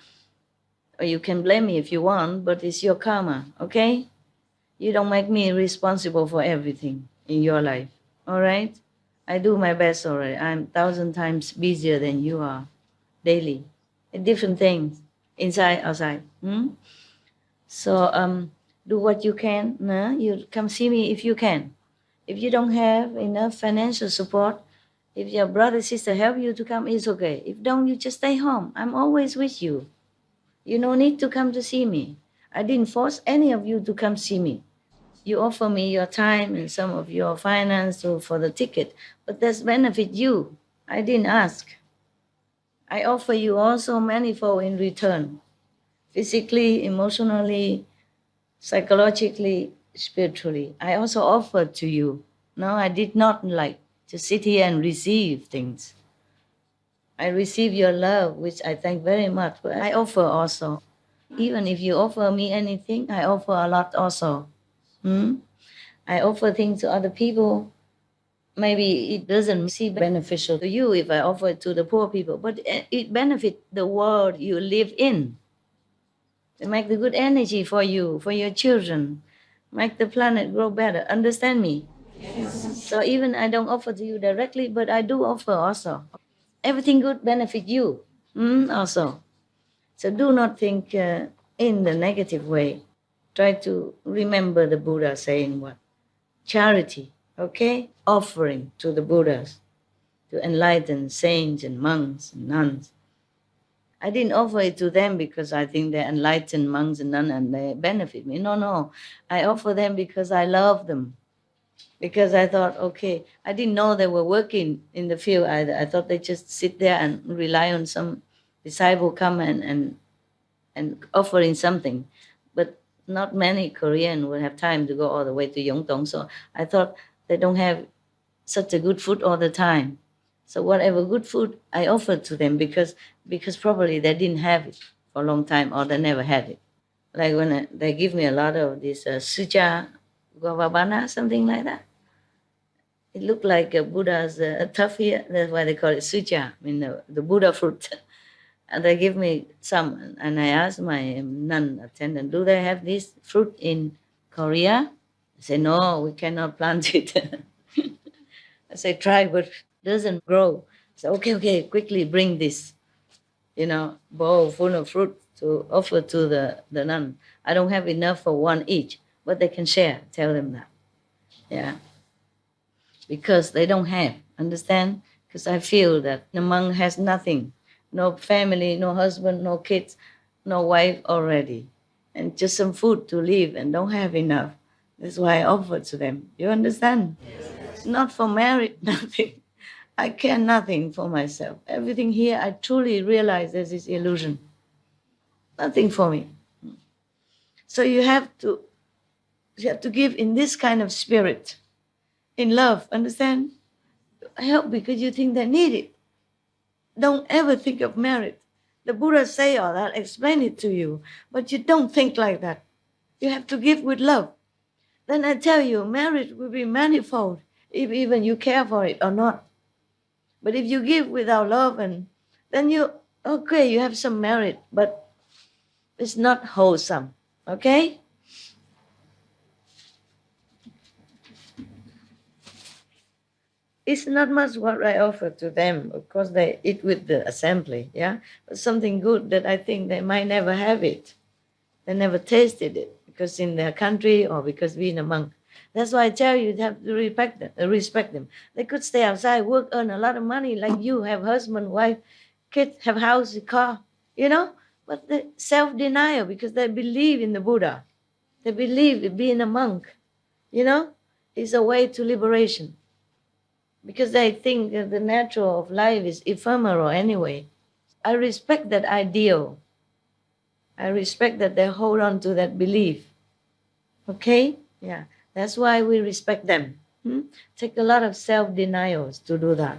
S2: or you can blame me if you want, but it's your karma, okay? You don't make me responsible for everything in your life, all right? I do my best already. I'm 1,000 times busier than you are daily. Different things, inside, outside. So do what you can. You come see me if you can. If you don't have enough financial support, if your brother, sister help you to come, it's okay. If don't, you just stay home. I'm always with you. You no need to come to see me. I didn't force any of you to come see me. You offer me your time and some of your finance for the ticket, but that's benefit you. I didn't ask. I offer you also manifold in return, physically, emotionally, psychologically, spiritually. I also offer to you. No, I did not like to sit here and receive things. I receive your love, which I thank very much, but I offer also. Even if you offer me anything, I offer a lot also. I offer things to other people. Maybe it doesn't seem beneficial to you if I offer it to the poor people, but it benefits the world you live in. It makes the good energy for you, for your children, make the planet grow better. Understand me? Yes. So even I don't offer to you directly, but I do offer also. Everything good benefit you also. So do not think in the negative way. Try to remember the Buddha saying what? Charity, okay? Offering to the Buddhas, to enlighten saints and monks and nuns. I didn't offer it to them because I think they're enlightened monks and nuns and they benefit me. No. I offer them because I love them. Because I thought, okay, I didn't know they were working in the field either. I thought they just sit there and rely on some disciple come and offering something. But not many Koreans will have time to go all the way to Yongtong. So I thought they don't have such a good food all the time. So whatever good food I offered to them because probably they didn't have it for a long time or they never had it. Like when they give me a lot of this suja guavabana, something like that. It looked like a Buddha's tough here. That's why they call it suja, I mean the Buddha fruit. And they give me some, and I asked my nun attendant, do they have this fruit in Korea? I say, no, we cannot plant it. I say, try, but it doesn't grow. I say, okay, quickly bring this, bowl full of fruit to offer to the nun. I don't have enough for one each, but they can share. Tell them that. Yeah. Because they don't have, understand? Because I feel that the monk has nothing. No family, no husband, no kids, no wife already. And just some food to live and don't have enough. That's why I offer to them. You understand? Yes. Not for marriage, nothing. I care nothing for myself. Everything here, I truly realize this is illusion. Nothing for me. So you have to give in this kind of spirit, in love, understand? Help because you think they need it. Don't ever think of marriage. The Buddha say all that, explain it to you, but you don't think like that. You have to give with love. Then I tell you, marriage will be manifold if even you care for it or not. But if you give without love, and then you have some merit, but it's not wholesome, okay? It's not much what I offer to them. Of course, they eat with the assembly, yeah? But something good that I think they might never have it. They never tasted it. because in their country or because being a monk. That's why I tell you have to respect them. They could stay outside, work, earn a lot of money like you, have husband, wife, kids, have house, car, but the self-denial because they believe in the Buddha. They believe in being a monk, is a way to liberation. Because they think that the natural of life is ephemeral anyway. I respect that ideal. I respect that they hold on to that belief. Okay? Yeah. That's why we respect them. Take a lot of self-denials to do that.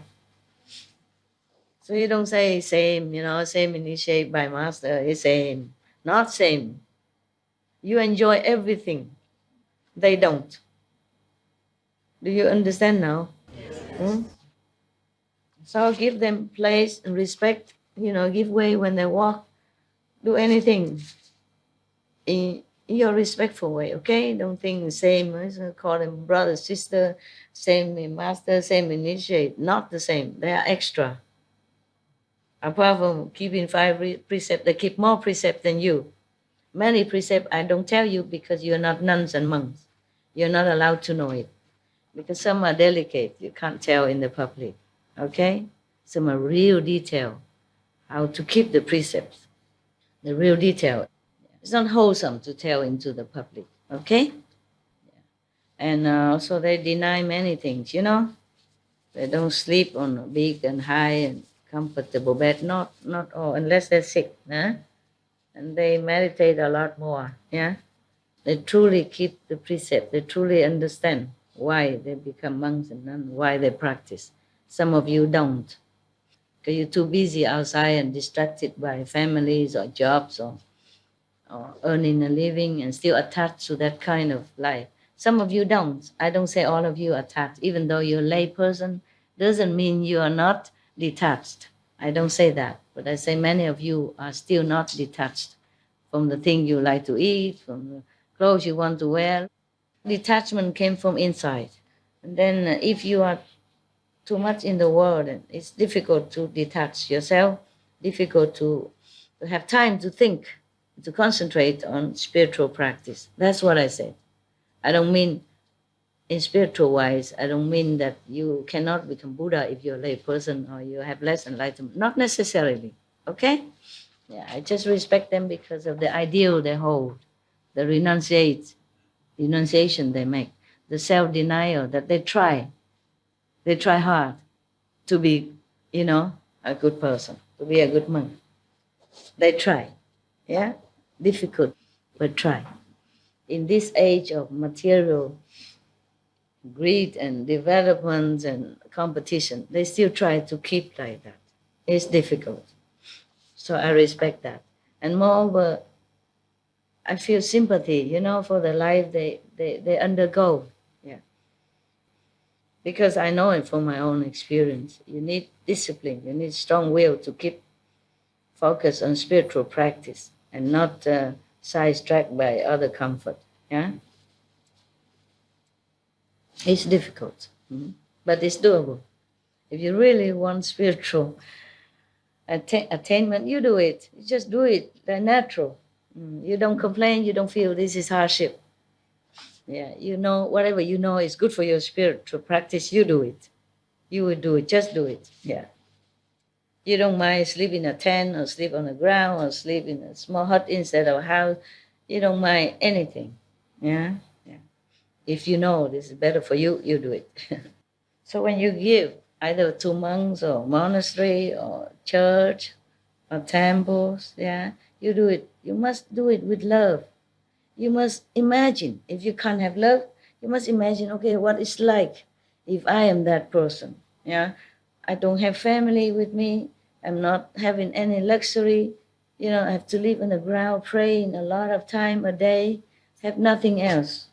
S2: So you don't say same, same initiate by master, it's same. Not same. You enjoy everything. They don't. Do you understand now? So give them place and respect, give way when they walk. Do anything in your respectful way, okay? Don't think the same, call them brother, sister, same master, same initiate. Not the same, they are extra. Apart from keeping 5 precepts, they keep more precepts than you. Many precepts I don't tell you because you're not nuns and monks. You're not allowed to know it. Because some are delicate, you can't tell in the public, okay? Some are real detail, how to keep the precepts, the real detail. It's not wholesome to tell into the public, okay? Yeah. And also they deny many things, They don't sleep on a big and high and comfortable bed, not all, unless they're sick, huh? And they meditate a lot more, yeah? They truly keep the precept, they truly understand why they become monks and nuns, why they practice. Some of you don't, because you're too busy outside and distracted by families or jobs or earning a living and still attached to that kind of life. Some of you don't. I don't say all of you are attached. Even though you're a lay person, doesn't mean you are not detached. I don't say that, but I say many of you are still not detached from the thing you like to eat, from the clothes you want to wear. Detachment came from inside. And then if you are too much in the world, it's difficult to detach yourself, difficult to have time to think, to concentrate on spiritual practice. That's what I said. I don't mean in spiritual wise, I don't mean that you cannot become Buddha if you're a lay person or you have less enlightenment. Not necessarily, okay? Yeah, I just respect them because of the ideal they hold, the renunciation they make, the self-denial that they try. They try hard to be, a good person, to be a good monk. They try, yeah? Difficult, but try. In this age of material greed and development and competition, they still try to keep like that. It's difficult. So I respect that. And moreover, I feel sympathy, for the life they undergo. Yeah. Because I know it from my own experience. You need discipline, you need strong will to keep focus on spiritual practice and not sidetracked by other comfort. Yeah? It's difficult, but it's doable. If you really want spiritual attainment, you do it. You just do it. They're natural. You don't complain. You don't feel this is hardship. Yeah, whatever is good for your spiritual practice, you do it. You will do it. Just do it. Yeah. You don't mind sleep in a tent or sleep on the ground or sleep in a small hut instead of a house. You don't mind anything. Yeah. If you know this is better for you, you do it. So when you give, either to monks or monastery or church or temples, you do it. You must do it with love. You must imagine. If you can't have love, you must imagine, okay, what it's like if I am that person. Yeah, I don't have family with me. I'm not having any luxury. I have to live on the ground, praying a lot of time a day, have nothing else.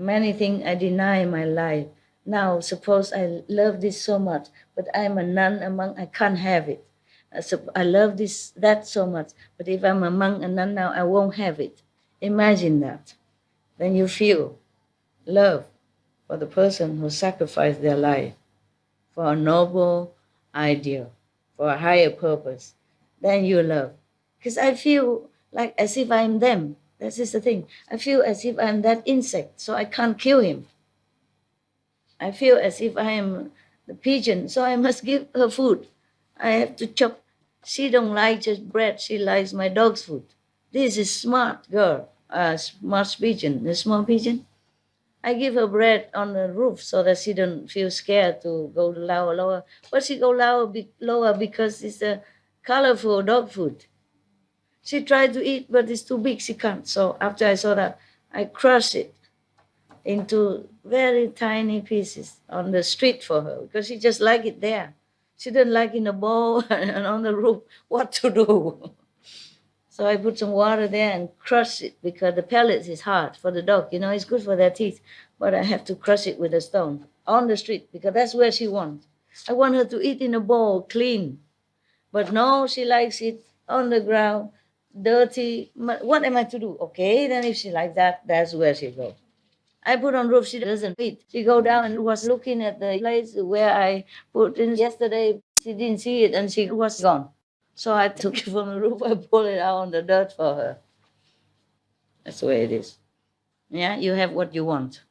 S2: Many things I deny in my life. Now, suppose I love this so much, but I'm a nun, a monk, I can't have it. I love that so much, but if I'm a monk, a nun now, I won't have it. Imagine that. Then you feel love for the person who sacrificed their life for a noble ideal, for a higher purpose. Then you love. Because I feel like as if I'm them. That is the thing. I feel as if I'm that insect, so I can't kill him. I feel as if I am the pigeon, so I must give her food. I have to chop. She don't like just bread, she likes my dog's food. This is smart girl, smart pigeon, the small pigeon. I give her bread on the roof so that she don't feel scared to go lower. But she go lower because it's a colorful dog food. She tried to eat, but it's too big, she can't. So after I saw that, I crushed it into very tiny pieces on the street for her because she just like it there. She didn't like in a bowl and on the roof. What to do? So I put some water there and crush it because the pellets is hard for the dog. You know, it's good for their teeth. But I have to crush it with a stone on the street because that's where she wants. I want her to eat in a bowl, clean. But no, she likes it on the ground, dirty. What am I to do? Okay, then if she likes that, that's where she goes. I put on roof, she doesn't eat. She go down and was looking at the place where I put in yesterday. She didn't see it and she was gone. So I took it from the roof, I pulled it out on the dirt for her. That's the way it is. Yeah, you have what you want.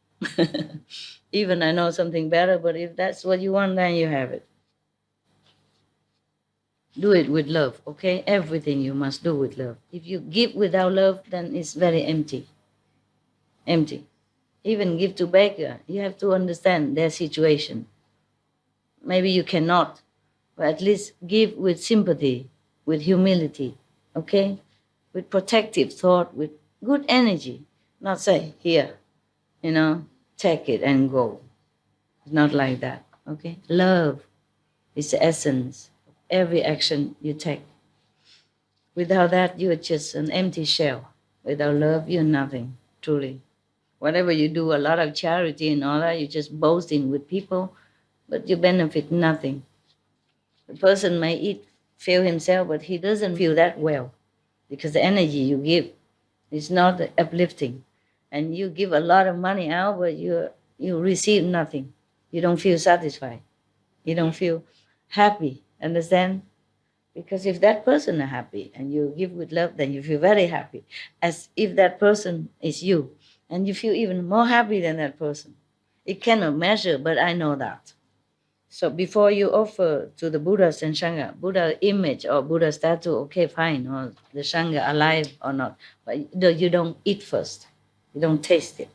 S2: Even I know something better, but if that's what you want, then you have it. Do it with love, okay? Everything you must do with love. If you give without love, then it's very empty. Empty. Even give to beggar, you have to understand their situation. Maybe you cannot, but at least give with sympathy, with humility, okay? With protective thought, with good energy. Not say, here, you know, take it and go. It's not like that, okay? Love is the essence of every action you take. Without that, you're just an empty shell. Without love, you're nothing, truly. Whatever you do, a lot of charity and all that, you're just boasting with people, but you benefit nothing. The person may feel himself, but he doesn't feel that well because the energy you give is not uplifting. And you give a lot of money out, but you receive nothing. You don't feel satisfied. You don't feel happy, understand? Because if that person is happy and you give with love, then you feel very happy, as if that person is you. And you feel even more happy than that person. It cannot measure, but I know that. So before you offer to the Buddhas and Sangha, Buddha image or Buddha statue, okay, fine, or the Sangha alive or not, but you don't eat first. You don't taste it.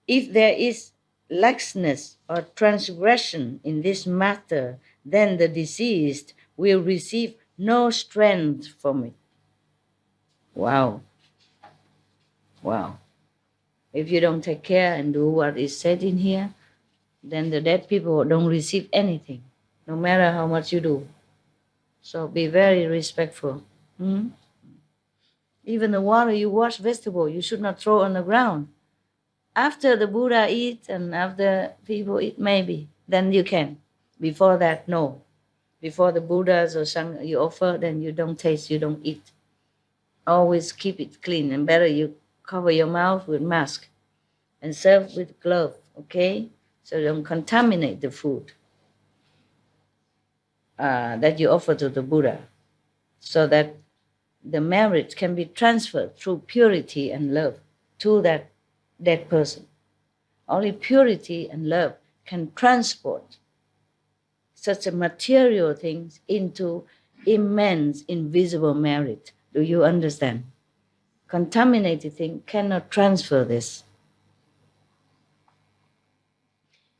S2: If there is laxness or transgression in this matter, then the deceased will receive no strength from it. Wow. Wow. If you don't take care and do what is said in here, then the dead people don't receive anything, no matter how much you do. So be very respectful. Even the water you wash vegetable, you should not throw on the ground. After the Buddha eats and after people eat, maybe, then you can. Before that, no. Before the Buddhas or Sangha you offer, then you don't taste, you don't eat. Always keep it clean, and better you cover your mouth with mask and serve with glove, okay? So don't contaminate the food that you offer to the Buddha, so that the merit can be transferred through purity and love to that dead person. Only purity and love can transport such a material things into immense invisible merit. Do you understand? Contaminated thing cannot transfer this.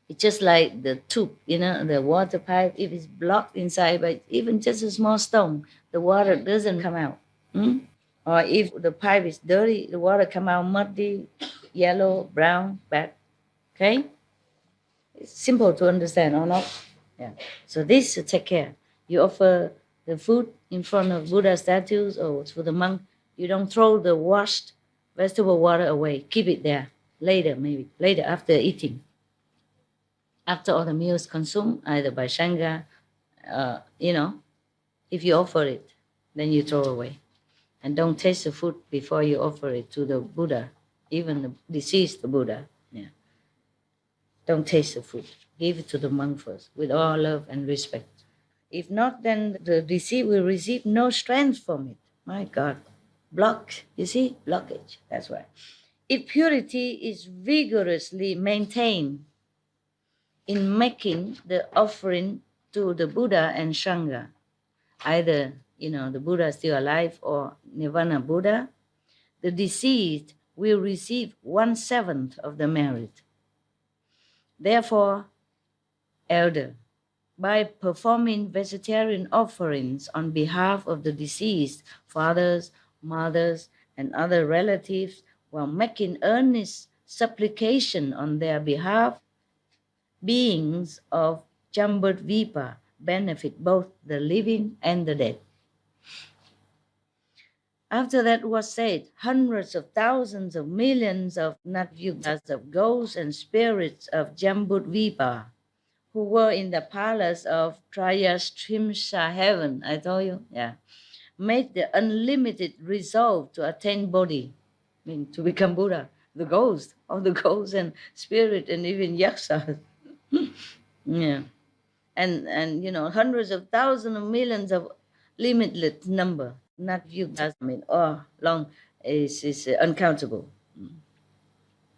S2: It's just like the tube, you know, the water pipe, if it's blocked inside by even just a small stone, the water doesn't come out. Or if the pipe is dirty, the water come out muddy, yellow, brown, bad. Okay? It's simple to understand or not? Yeah. So this, take care. You offer the food in front of Buddha statues or for the monk. You don't throw the washed vegetable water away. Keep it there. Later, maybe. Later, after eating. After all the meals consumed, either by Sangha, you know, if you offer it, then you throw away. And don't taste the food before you offer it to the Buddha, even the deceased Buddha. Yeah. Don't taste the food. Give it to the monk first, with all love and respect. If not, then the deceased will receive no strength from it. My God. blocked. You see? Blockage. That's right. If purity is vigorously maintained in making the offering to the Buddha and Sangha, either, the Buddha is still alive or Nirvana Buddha, the deceased will receive 1/7 of the merit. Therefore, elder, by performing vegetarian offerings on behalf of the deceased fathers, mothers, and other relatives, while making earnest supplication on their behalf, beings of Jambudvipa benefit both the living and the dead. After that was said, hundreds of thousands of millions of Natyugas of ghosts and spirits of Jambudvipa, who were in the palace of Trayastrimsa heaven, I told you, made the unlimited resolve to attain Bodhi, to become Buddha, the ghost, all the ghosts and spirit and even yaksas. And hundreds of thousands of millions of limitless number, not yugas, long is uncountable.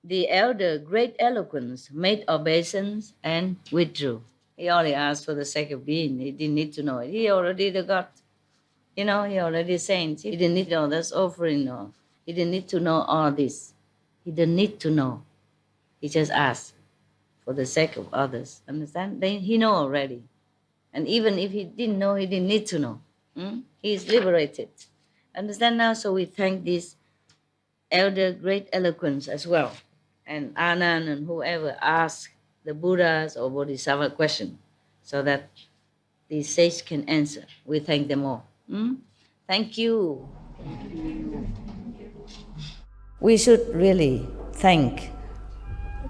S2: The elder, great eloquence, made obeisance and withdrew. He only asked for the sake of being. He didn't need to know it. He already the God. He already saints. He didn't need all this offering. Or he didn't need to know all this. He didn't need to know. He just asked for the sake of others. Understand? Then he know already. And even if he didn't know, he didn't need to know. He is liberated. Understand now? So we thank this elder, great eloquence as well. And Anand and whoever asked the Buddhas or Bodhisattva question so that the sage can answer. We thank them all. Thank you. We should really thank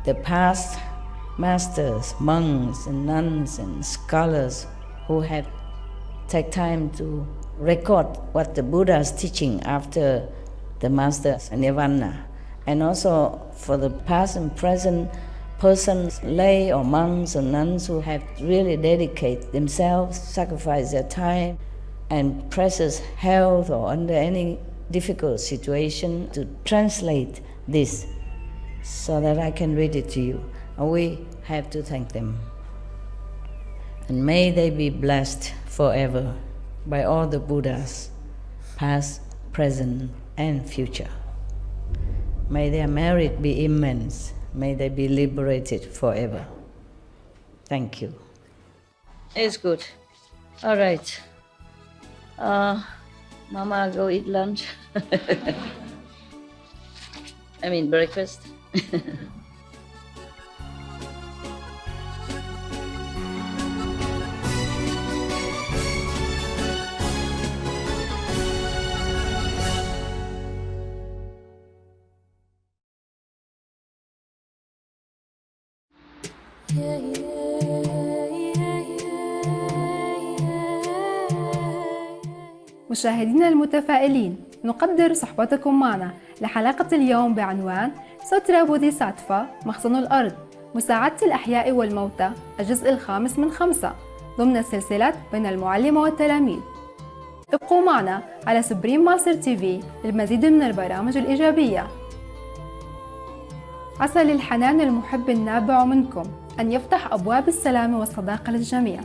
S2: the past masters, monks and nuns and scholars who had take time to record what the Buddha is teaching after the master's nirvana. And also for the past and present persons, lay or monks or nuns who have really dedicated themselves, sacrificed their time and precious health or under any difficult situation to translate this so that I can read it to you. And we have to thank them. And may they be blessed forever by all the Buddhas, past, present, and future. May their merit be immense. May they be liberated forever. Thank you. It's good. All right. Mama, go eat lunch. I mean breakfast.
S7: مشاهدينا المتفائلين، نقدر صحبتكم معنا لحلقة اليوم بعنوان سوترا بوديساتفا مخزن الأرض، مساعدة الأحياء والموتى، الجزء الخامس من 5 ضمن سلسلة بين المعلم والتلاميذ. ابقوا معنا على سوبريم ماستر تي في للمزيد من البرامج الإيجابية. عسى للحنان المحب النابع منكم أن يفتح أبواب السلام والصداقة للجميع.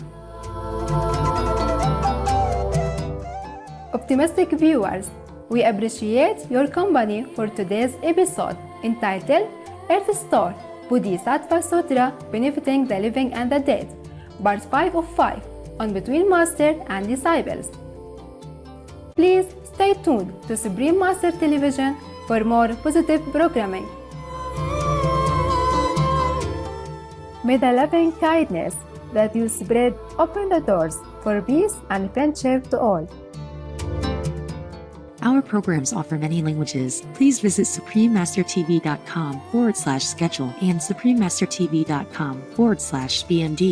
S7: Optimistic viewers, we appreciate your company for today's episode entitled Earth Store Bodhisattva Sutra Benefiting the Living and the Dead, Part 5 of 5 on Between Master and Disciples. Please stay tuned to Supreme Master Television for more positive programming. May the loving kindness that you spread open the doors for peace and friendship to all.
S8: Our programs offer many languages. Please visit suprememastertv.com/schedule and suprememastertv.com/BMD.